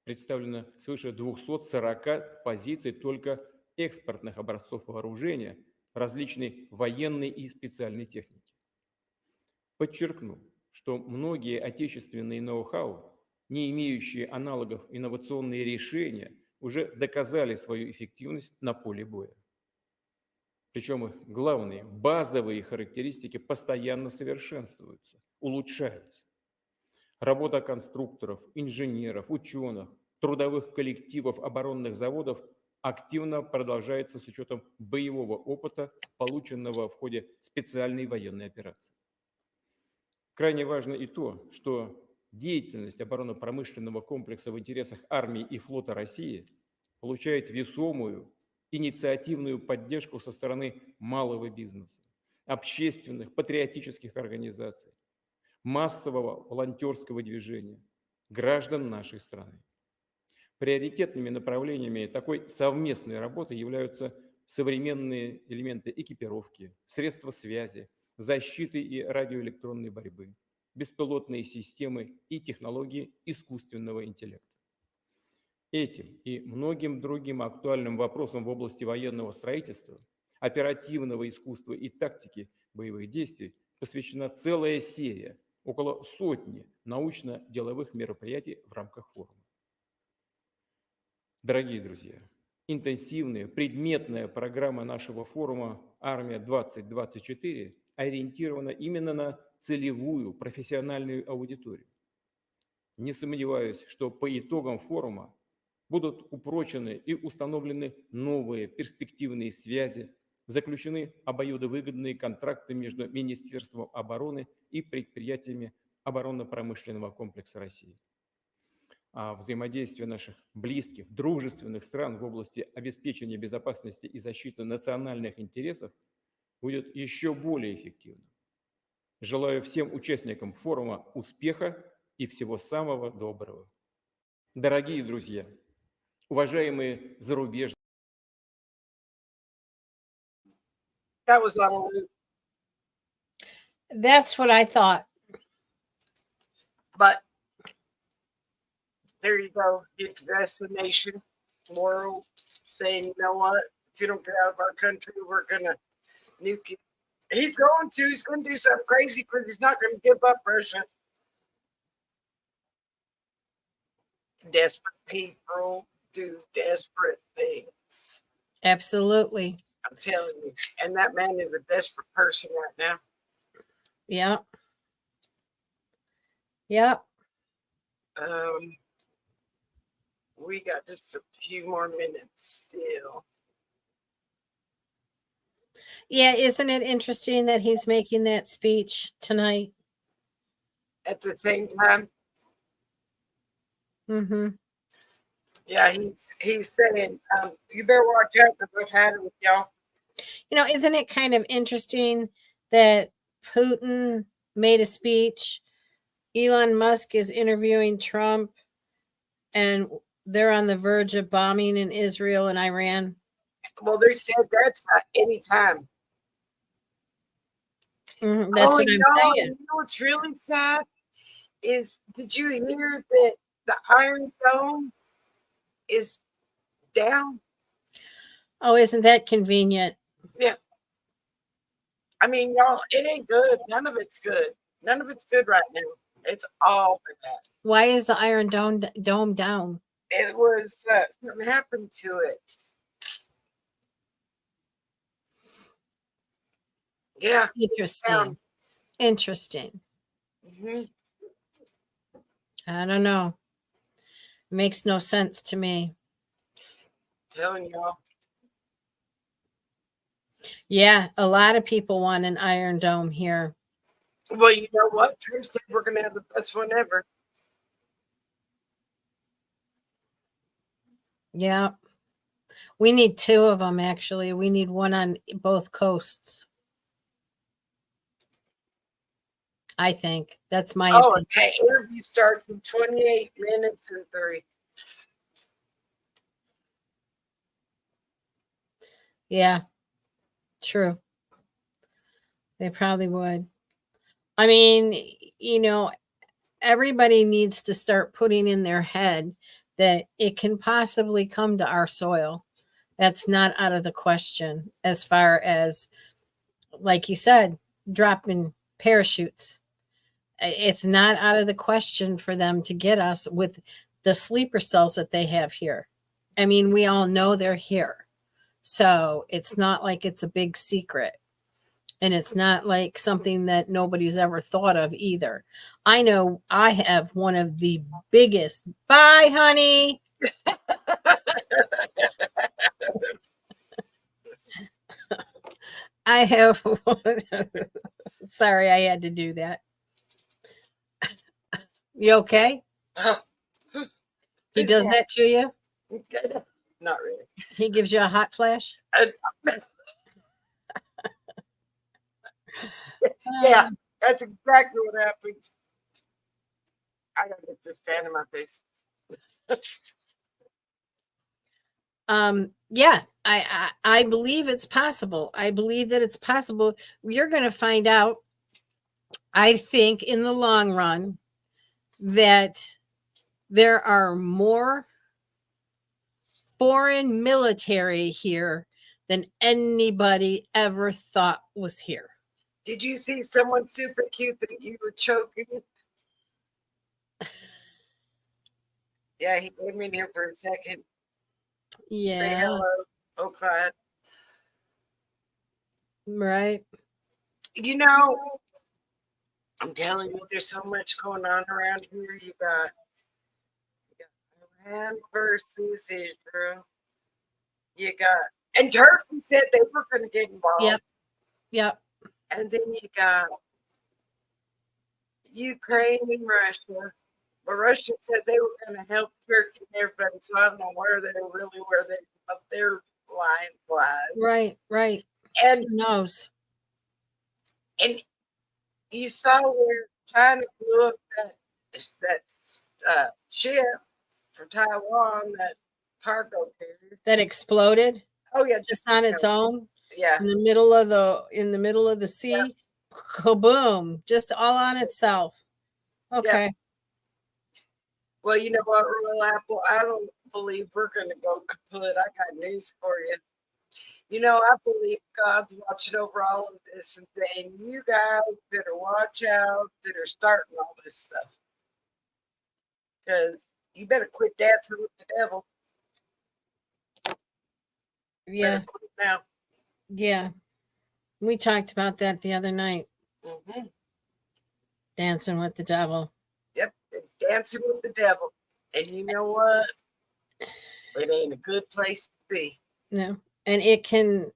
Представлено свыше 240 позиций только экспортных образцов вооружения, различной военной и специальной техники. Подчеркну, что многие отечественные ноу-хау, не имеющие аналогов инновационные решения, уже доказали свою эффективность на поле боя. Причем их главные, базовые характеристики постоянно совершенствуются, улучшаются. Работа конструкторов, инженеров, ученых, трудовых коллективов оборонных заводов активно продолжается с учетом боевого опыта, полученного в ходе специальной военной операции. Крайне важно и то, что деятельность оборонно-промышленного комплекса в интересах армии и флота России получает весомую инициативную поддержку со стороны малого бизнеса, общественных, патриотических организаций, массового волонтерского движения, граждан нашей страны. Приоритетными направлениями такой совместной работы являются современные элементы экипировки, средства связи, защиты и радиоэлектронной борьбы, беспилотные системы и технологии искусственного интеллекта. Этим и многим другим актуальным вопросам в области военного строительства, оперативного искусства и тактики боевых действий посвящена целая серия, около сотни научно-деловых мероприятий в рамках форума. Дорогие друзья, интенсивная предметная программа нашего форума «Армия-2024» ориентирована именно на целевую профессиональную аудиторию. Не сомневаюсь, что по итогам форума будут упрочены и установлены новые перспективные связи, заключены обоюдовыгодные контракты между Министерством обороны и предприятиями оборонно-промышленного комплекса России. А взаимодействие наших близких, дружественных стран в области обеспечения безопасности и защиты национальных интересов будет еще более эффективным. Желаю всем участникам форума успеха и всего самого доброго. Дорогие друзья, уважаемые зарубежные. That was on a loop, That's what I thought. but there you go. Get to destination world saying, you know what? If you don't get out of our country, we're gonna nuke you. He's going to. He's going to do something crazy because he's not going to give up Russia. Desperate people do desperate things. Absolutely. I'm telling you. And that man is a desperate person right now. Yeah. Yeah. We got just a few more minutes still. Yeah. Isn't it interesting that he's making that speech tonight? At the same time, Mm-hmm. yeah, he's saying, you better watch out because I've had it with y'all. You know, isn't it kind of interesting that Putin made a speech? Elon Musk is interviewing Trump, and they're on the verge of bombing in Israel and Iran. Well, they said that's not any time. That's what I'm y'all, saying. You know what's really sad is, did you hear that the Iron Dome is down? Oh, isn't that convenient? Yeah. I mean, y'all, it ain't good. None of it's good. None of it's good right now. It's all bad. Why is the Iron Dome down? It was something happened to it. Yeah. Interesting. Interesting. Mhm. I don't know. Makes no sense to me. Telling y'all. Yeah, a lot of people want an Iron Dome here. Well, you know what? Trump said we're going to have the best one ever. Yeah. We need two of them, actually. We need one on both coasts. I think. That's my Oh, opinion. okay. Interview starts in 28 minutes and 3. Yeah. True. They probably would. I mean, you know, everybody needs to start putting in their head that it can possibly come to our soil. That's not out of the question as far as, like you said, dropping parachutes. It's not out of the question for them to get us with the sleeper cells that they have here. I mean, we all know they're here. So it's not like it's a big secret. And it's not like something that nobody's ever thought of either. I know I have one of the biggest. Bye, honey. I have one. Sorry, I had to do that. You okay? Oh, He does that to you? not really. He gives you a hot flash? Yeah, that's exactly what happens. I gotta get this fan in my face. Yeah, I believe it's possible. I believe that it's possible. You're going to find out, I think, in the long run, that there are more foreign military here than anybody ever thought was here. Did you see someone super cute that you were choking? Yeah, he came in here for a second. Say Yeah, hello. Oh, Clyde. right. You know, I'm telling you, there's so much going on around here. You got Iran versus Israel. You got, and Turkey said they were going to get involved. Yep. Yep. And then you got Ukraine and Russia. But Russia said they were going to help Turkey and everybody. So I don't know where they up their lines lies. Right, right. And Who knows? and you saw where China blew up that ship from Taiwan, that cargo carrier. That exploded Oh yeah, just on its own Yeah. in the middle of the sea. Yeah. Kaboom, just all on itself. Okay. Well, you know what, Royal Apple? I don't believe we're going to go kaput. I got news for you. You know, I believe God's watching over all of this and saying, you guys better watch out that are starting all this stuff. Because you better quit dancing with the devil. Yeah. Better quit now. Yeah. We talked about that the other night. Mm-hmm. Dancing with the devil. Yep, dancing with the devil. And you know what? It ain't a good place to be. No. And it can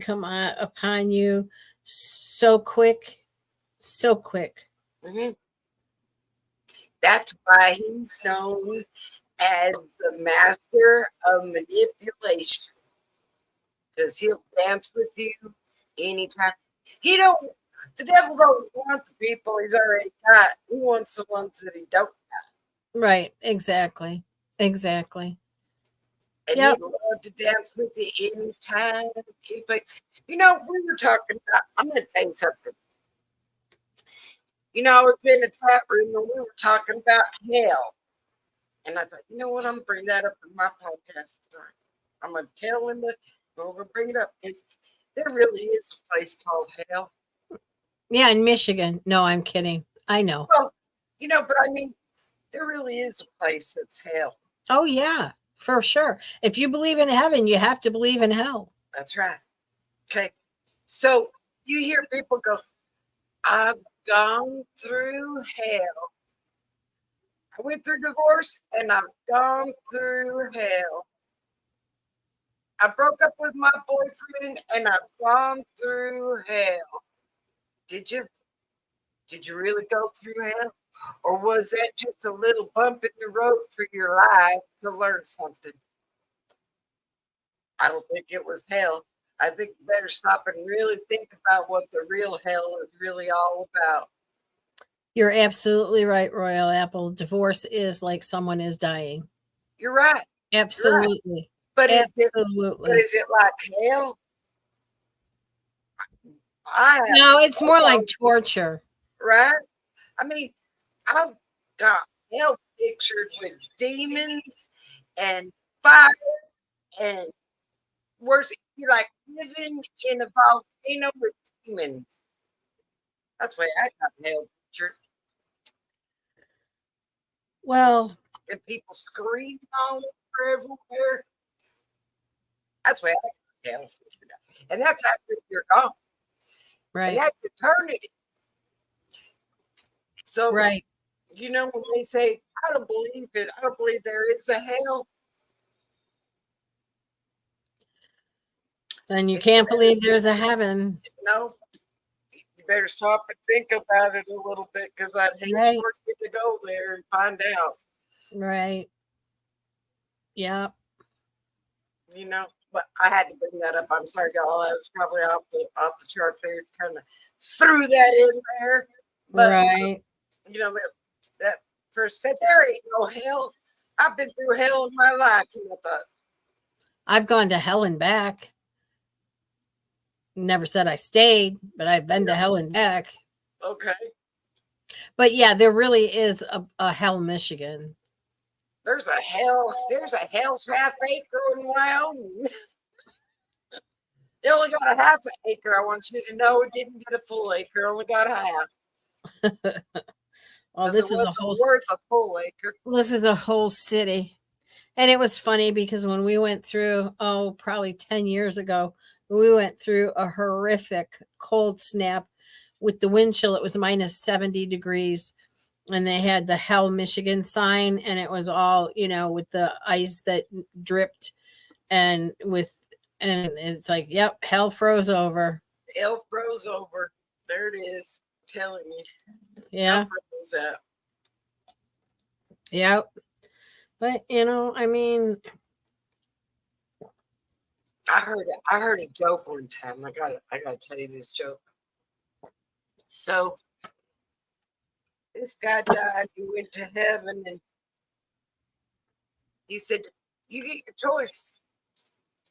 come upon you so quick. So quick. Mm-hmm. That's why he's known as the master of manipulation. Because he'll dance with you anytime. The devil don't want the people he's already got. He wants the ones that he don't got. Right. Exactly. Exactly. And Yep. he'd love to dance with you anytime. You know, we were talking about, I'm going to tell you something. You know, I was in a chat room and we were talking about hell. And I thought, you know what? I'm going to bring that up in my podcast tonight. I'm going to tell him that we're going to bring it up. There really is a place called hell. Yeah, in Michigan. No, I'm kidding. I know. Well, but I mean, there really is a place that's hell. Oh, yeah, for sure. If you believe in heaven, you have to believe in hell. That's right. Okay. So you hear people go, I've gone through hell. I went through divorce and I've gone through hell. I broke up with my boyfriend and I've gone through hell. Did you? Did you really go through hell? Or was that just a little bump in the road for your life to learn something? I don't think it was hell. I think you better stop and really think about what the real hell is really all about. You're absolutely right, Royal Apple. Divorce is like someone is dying. You're right. Absolutely. But is Absolutely. it like hell? No, it's more like torture. Right? I mean, I've got hell pictured with demons and fire and worse, you're like living in a volcano with demons. That's why I got hell pictured. Well, And people screaming all over everywhere. That's why I got hell pictured. And that's after you're gone. And right, that's eternity. So, right. when they say, I don't believe it, I don't believe there is a hell. Then you can't believe there's a heaven. No, you better stop and think about it a little bit because I'd hate Right. for you to go there and find out. Right. Yeah. But I had to bring that up. I'm sorry, y'all. I was probably off the chart there. Kind of threw that in there. But Right. that first said there ain't no hell. I've been through hell in my life. And I thought, I've gone to hell and back. Never said I stayed, but I've been to hell and back. okay, But yeah, there really is a hell Michigan. there's a hell's half acre in Wyoming. It only got a half an acre. I want you to know it didn't get a full acre. Only got a half. Oh, 'Cause this it is a wasn't whole worth a full acre. this is a whole city. And it was funny because when we went through, probably 10 years ago, we went through a horrific cold snap with the wind chill. It was minus 70 degrees. And they had the Hell Michigan sign, and it was all, with the ice that dripped and it's like, yep, hell froze over. Hell froze over. There it is. I'm telling you. Yeah. Hell froze out. Yep. But I mean, I heard a joke one time. I gotta tell you this joke. So this guy died. He went to heaven, and he said, "You get your choice.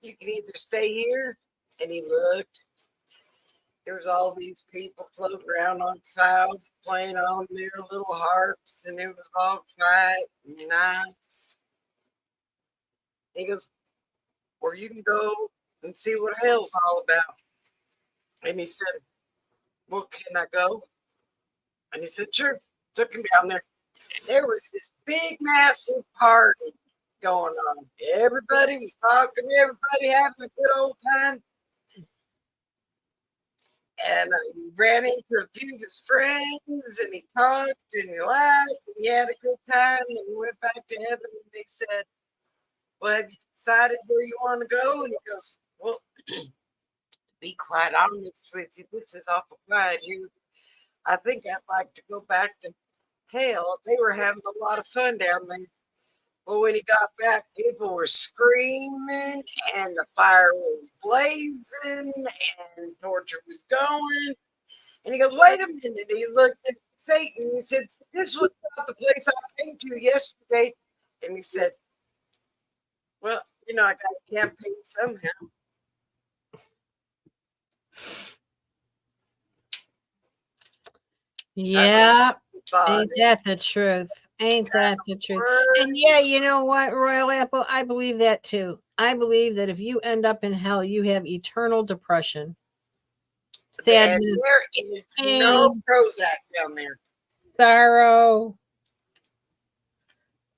You can either stay here." And he looked. There was all these people floating around on clouds, playing on their little harps, and it was all quiet and nice. He goes, "Or you can go and see what hell's all about." And he said, "Well, can I go?" And he said, "Sure." Took him down there. There was this big, massive party going on. Everybody was talking, everybody having a good old time. And he ran into a few of his friends, and he talked and he laughed and he had a good time. And he went back to heaven, and they said, "Well, have you decided where you want to go?" And he goes, "Well, to be quite honest with you, this is awful quiet here. I think I'd like to go back to hell." They were having a lot of fun down there. Well, when he got back, people were screaming and the fire was blazing and torture was going. And he goes, "Wait a minute." He looked at Satan and he said, "This was not the place I came to yesterday." And he said, "Well, I got to campaign somehow." Yeah. Thought Ain't that the truth? Ain't that the truth? And yeah, you know what, Royal Apple? I believe that too. I believe that if you end up in hell, you have eternal depression. And sadness, there is no pain, Prozac down there. sorrow,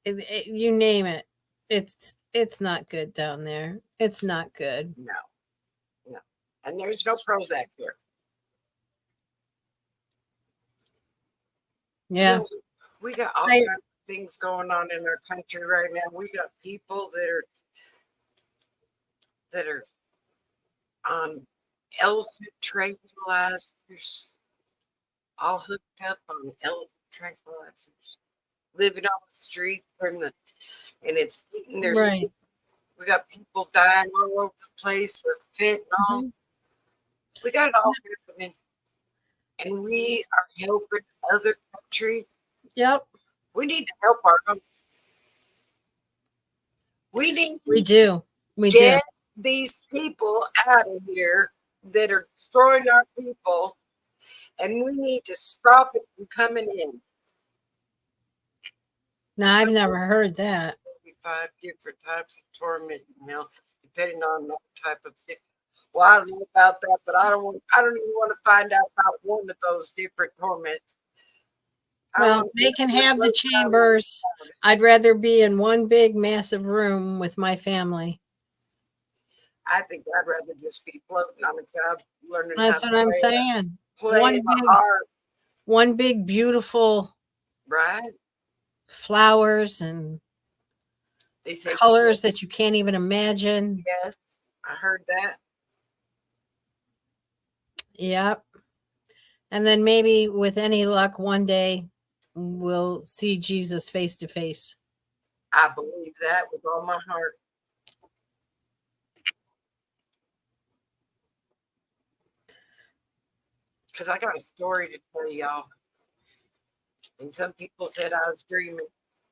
you name it. It's not good down there. It's not good. No, no. And there's no Prozac there. Yeah. You know, we got all I- kinds of things going on in our country right now. We got people that are on elephant tranquilizers, all hooked up on elephant tranquilizers, living on the street and it's eating their Right. skin. We got people dying all over the place with fentanyl. Mhm. We got it all happening. And we are helping other countries. Yep. We need to help our own. We need We to do. We do. get these people out of here that are destroying our people, and we need to stop it from coming in. Now I've never heard that. 5 different types of torment, depending on what type of thing. Well, I don't know about that, but I don't even want to find out about one of those different torments. Well, they can have the chambers. I'd rather be in one big massive room with my family. I think I'd rather just be floating on a cloud, learning That's how what to I'm play, saying. play One my big, harp, one big beautiful right? flowers and They say colors that you can't even imagine. yes, I heard that. Yep. And then maybe with any luck, one day we'll see Jesus face to face. I believe that with all my heart. Because I got a story to tell y'all. And some people said I was dreaming.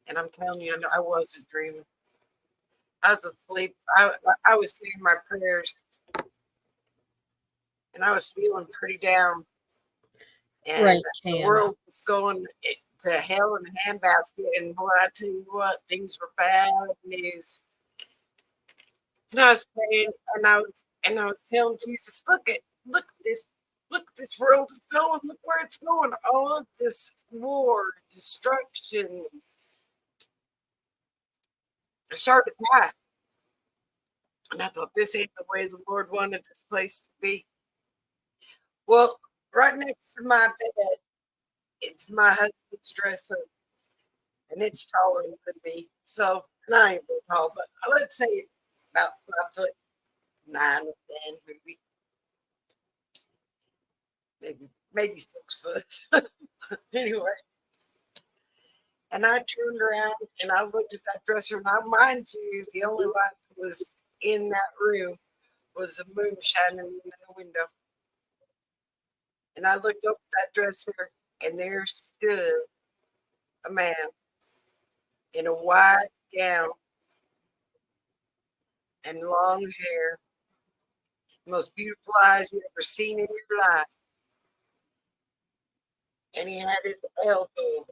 And I'm telling you, I wasn't dreaming. I was asleep. I was saying my prayers. And I was feeling pretty down. And Right, the Cam. world was going to hell in a handbasket. And boy, I tell you what, things were bad news. And I was praying, and I was telling Jesus, look at this world is going, look where it's going, all of this war, destruction. I started to cry. And I thought, this ain't the way the Lord wanted this place to be. Well, right next to my bed, it's my husband's dresser. And it's taller than me. So, and I ain't very tall, but let's say it's about 5'9" or 10, maybe 6 foot. Anyway. And I turned around and I looked at that dresser. Now, mind you, the only light that was in that room was the moon shining in the window. And I looked up at that dresser, and there stood a man in a white gown and long hair, most beautiful eyes you ever seen in your life. And he had his elbow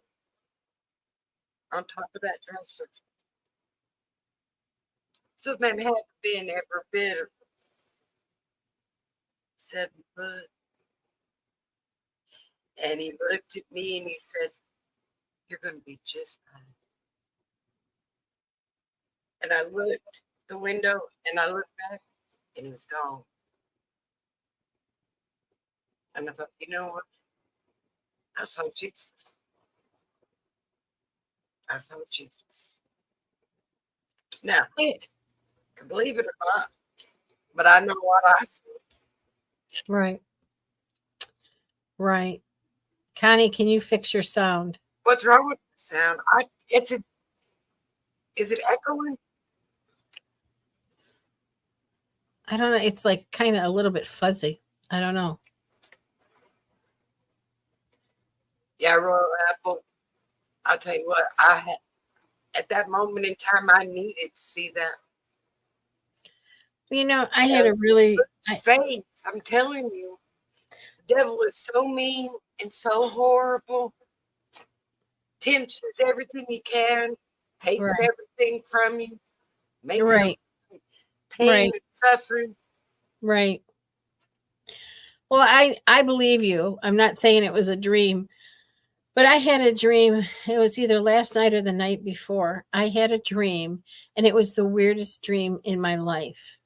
on top of that dresser. So the man had been every bit of 7 foot. And he looked at me and he said, "You're going to be just fine." And I looked the window and I looked back and he was gone. And I thought, you know what? I saw Jesus. I saw Jesus. Now, you can believe it or not, but I know what I saw. Right. Right. Connie, can you fix your sound? What's wrong with the sound? Is it echoing? I don't know. It's like kind of a little bit fuzzy. I don't know. Yeah, Royal Apple. I'll tell you what, at that moment in time, I needed to see that. You know, I had a really Face. I'm telling you, the devil is so mean and so horrible. Tempts everything he can, takes Right. everything from you, makes right. you pain Right. and suffering. Right. Well, I believe you. I'm not saying it was a dream, but I had a dream. It was either last night or the night before. I had a dream, and it was the weirdest dream in my life.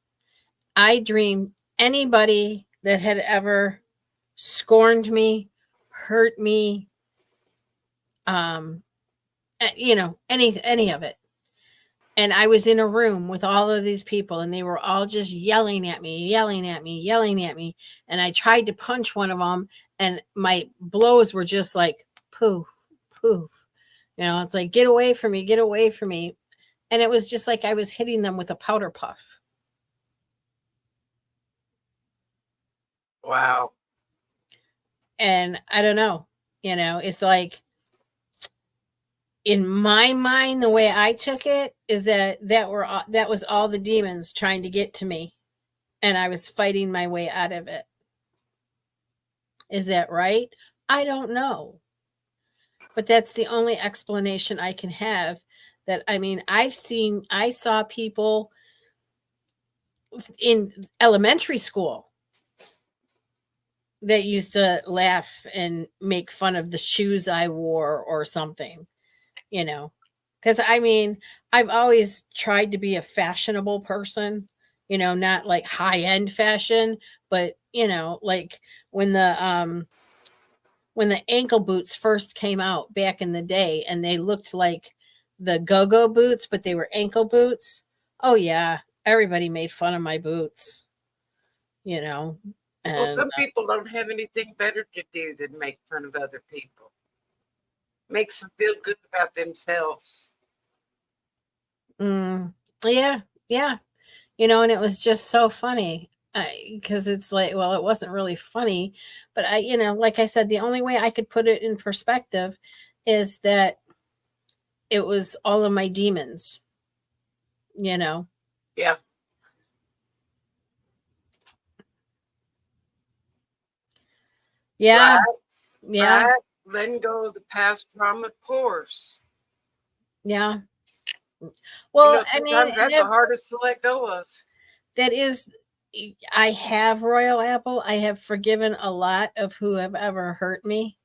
I dreamed anybody that had ever scorned me, hurt me, any of it. And I was in a room with all of these people, and they were all just yelling at me, yelling at me, yelling at me. And I tried to punch one of them, and my blows were just like poof, poof. It's like, get away from me, get away from me. And it was just like I was hitting them with a powder puff. Wow. And I don't know, it's like, in my mind, the way I took it is that was all the demons trying to get to me, and I was fighting my way out of it. Is that right? I don't know. But that's the only explanation I can have. That, I mean, I saw people in elementary school that used to laugh and make fun of the shoes I wore or something. Because I mean, I've always tried to be a fashionable person, not like high end fashion, but like when the ankle boots first came out back in the day, and they looked like the go-go boots, but they were ankle boots. Oh yeah, everybody made fun of my boots, And, Well, some people don't have anything better to do than make fun of other people. Makes them feel good about themselves. yeah, and it was just so funny because it's like, well, it wasn't really funny, but like I said, the only way I could put it in perspective is that it was all of my demons, Yeah. Yeah. Right? Yeah. Right? Letting go of the past trauma, of course. Yeah. Well, I mean, sometimes that's the hardest to let go of. That is, I have, Royal Apple. I have forgiven a lot of who have ever hurt me.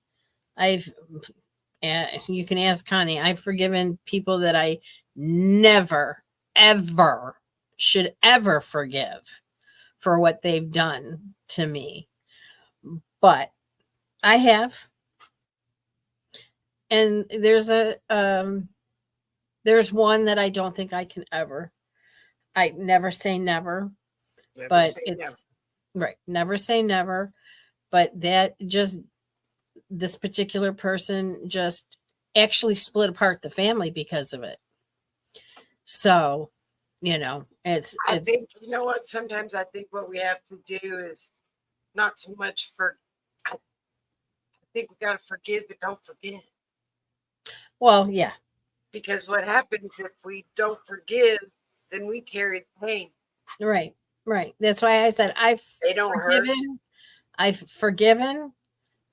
You can ask Connie. I've forgiven people that I never, ever should ever forgive for what they've done to me. But I have. And there's one that I don't think I can ever. I never say never. But it's right. Never say never. But this particular person just actually split apart the family because of it. So, it's. I think, what? Sometimes I think what we have to do is not so much I think we got to forgive, but don't forget. Well, yeah. Because what happens if we don't forgive, then we carry the pain. Right. Right. That's why I said I've forgiven,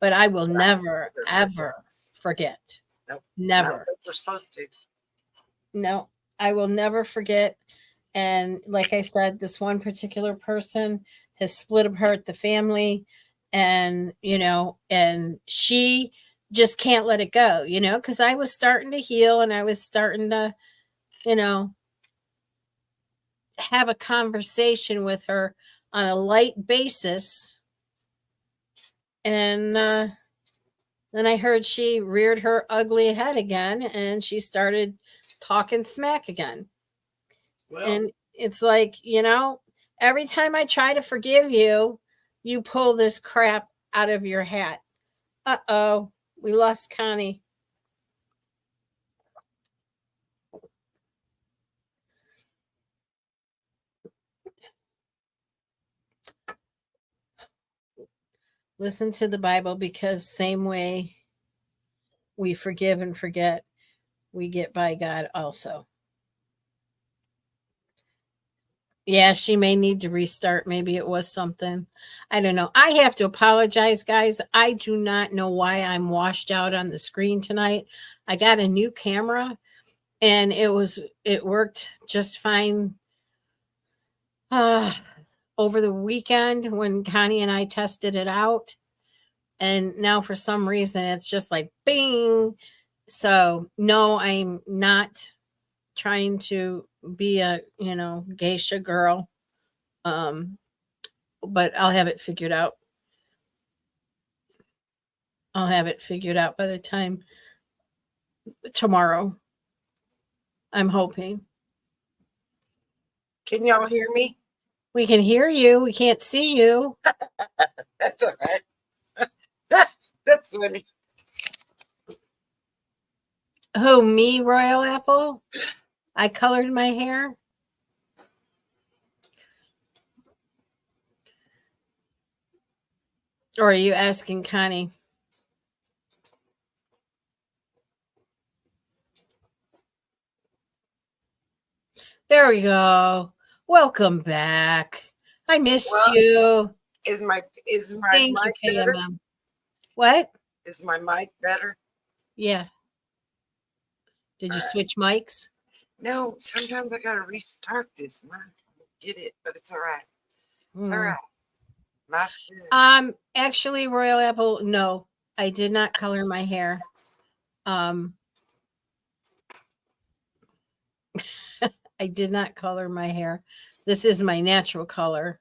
but I will never, ever forget. Nope. Never. We're supposed to. No, I will never forget. And like I said, this one particular person has split apart the family, and, and she just can't let it go, because I was starting to heal, and I was starting to, have a conversation with her on a light basis. And then I heard she reared her ugly head again, and she started talking smack again. Well, and it's like, every time I try to forgive you, you pull this crap out of your hat. Uh-oh, we lost Connie. Listen to the Bible, because same way we forgive and forget, we get by God also. Yeah, she may need to restart. Maybe it was something. I don't know. I have to apologize, guys. I do not know why I'm washed out on the screen tonight. I got a new camera, and it worked just fine. over the weekend when Connie and I tested it out. And now for some reason it's just like bing. So no, I'm not trying to be a, geisha girl. But I'll have it figured out. I'll have it figured out by the time tomorrow. I'm hoping. Can y'all hear me? We can hear you. We can't see you. That's all right. That's funny. Who, me, Royal Apple? I colored my hair. Or are you asking Connie? There we go. Welcome back. I missed Well, you. Is my Thank mic you, better? KMM. What? Is my mic better? Yeah. Did you switch mics? No, sometimes I gotta restart this. Get it, but it's all right. It's all Hmm. right. Life's good. Actually, Royal Apple, no, I did not color my hair. I did not color my hair. This is my natural color.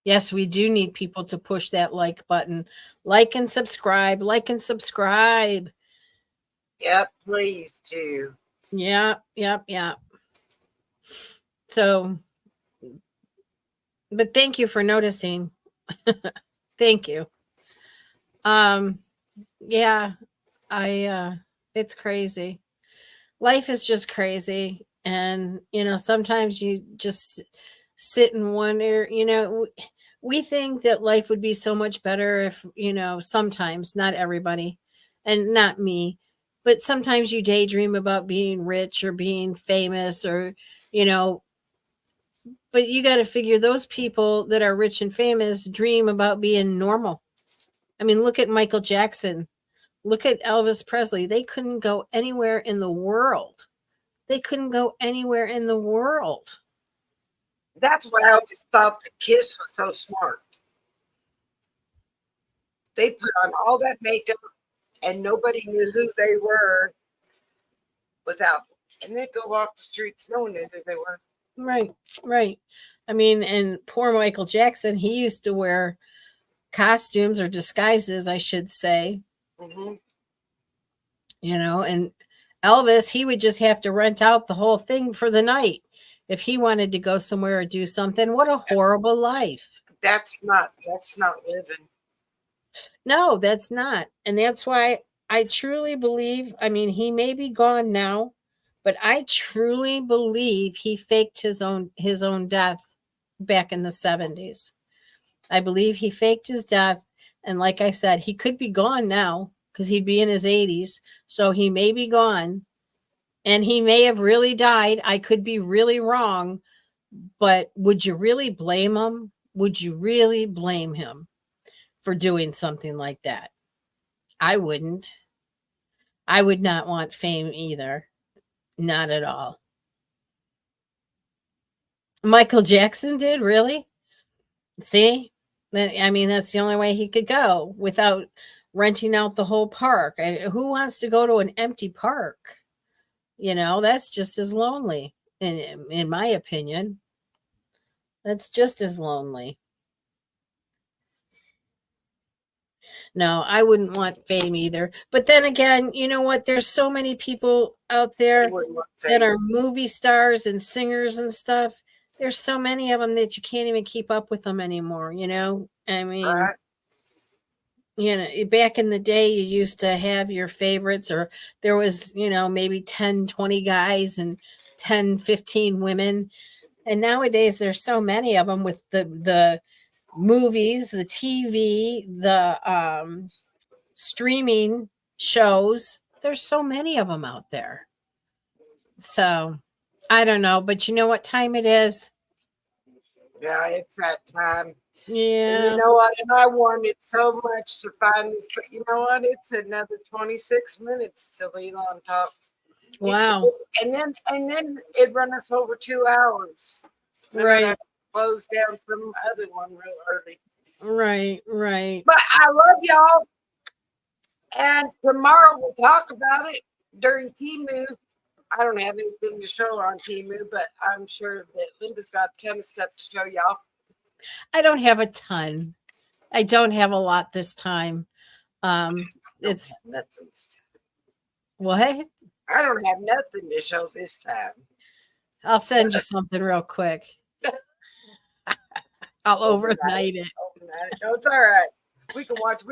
Yes, we do need people to push that like button. Like and subscribe. Like and subscribe. Yep, please do. Yeah. So, but thank you for noticing. Thank you. Yeah, it's crazy. Life is just crazy. And, sometimes you just sit and wonder, we think that life would be so much better if, sometimes, not everybody and not me, but sometimes you daydream about being rich or being famous or, but you got to figure those people that are rich and famous dream about being normal. I mean, look at Michael Jackson. Look at Elvis Presley. They couldn't go anywhere in the world. That's why I always thought the Kiss was so smart. They put on all that makeup and nobody knew who they were without, and they'd go walk the streets, no one knew who they were. Right. I mean, and poor Michael Jackson, he used to wear costumes or disguises, I should say. Mm-hmm. And Elvis, he would just have to rent out the whole thing for the night if he wanted to go somewhere or do something. What a horrible life. That's not living. No, that's not. And that's why I truly believe, I mean, he may be gone now, but I truly believe he faked his own death back in the 70s. I believe he faked his death. And like I said, he could be gone now because he'd be in his 80s. So he may be gone and he may have really died. I could be really wrong, but would you really blame him? Would you really blame him for doing something like that? I wouldn't. I would not want fame either. Not at all. Michael Jackson did, really? See? I mean, that's the only way he could go without renting out the whole park. And who wants to go to an empty park? That's just as lonely, in my opinion. That's just as lonely. No, I wouldn't want fame either. But then again, you know what? There's so many people out there that are movie stars and singers and stuff. There's so many of them that you can't even keep up with them anymore. I mean, Right. Back in the day, you used to have your favorites, or there was, maybe 10, 20 guys and 10, 15 women. And nowadays there's so many of them with the movies, the TV, the streaming shows. There's so many of them out there. So I don't know, but you know what time it is? Yeah, it's that time. Yeah. And you know what? And I wanted so much to find this, but you know what? It's another 26 minutes till Elon talks. Wow. And then it run us over 2 hours. Then I Right. gotta close down some other one real early. Right. But I love y'all. And tomorrow we'll talk about it during Timu. I don't have anything to show on Timu, but I'm sure that Linda's got a ton of stuff to show y'all. I don't have a ton. I don't have a lot this time. It's Nothing. what? I don't have nothing to show this time. I'll send you something real quick. I'll overnight it. No, it's all right. We can watch.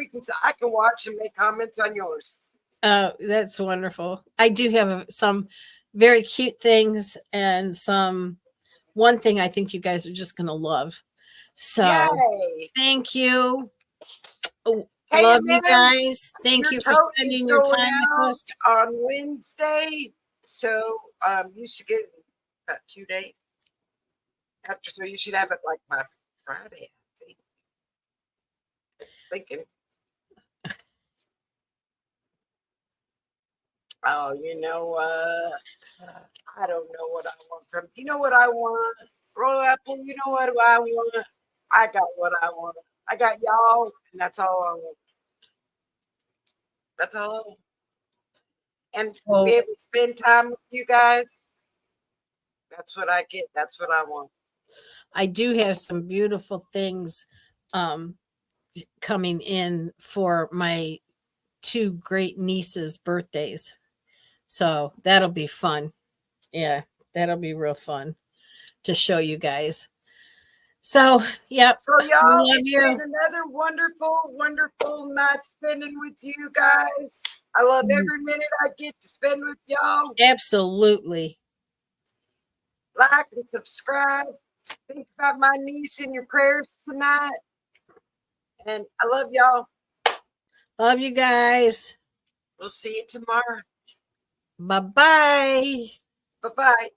I can watch and make comments on yours. That's wonderful. I do have some very cute things and one thing I think you guys are just going to love. So Yay! thank you. Hey, Love and you then guys. Thank your you for tote is spending your going time out with us. on Wednesday. So you should get it in about 2 days after. So you should have it like by Friday, I think. Thinking. Oh, I don't know what I want from. You know what I want? Roll Apple, you know what I want? I got what I want. I got y'all, and that's all I want. That's all I want. And to Well, be able to spend time with you guys. That's what I get. That's what I want. I do have some beautiful things coming in for my 2 great nieces' birthdays. So that'll be fun. Yeah, that'll be real fun to show you guys. So, yep. So y'all, Love it's you. been another wonderful night spending with you guys. I love every minute I get to spend with y'all. Absolutely. Like and subscribe. Think about my niece in your prayers tonight. And I love y'all. Love you guys. We'll see you tomorrow. Bye-bye. Bye-bye.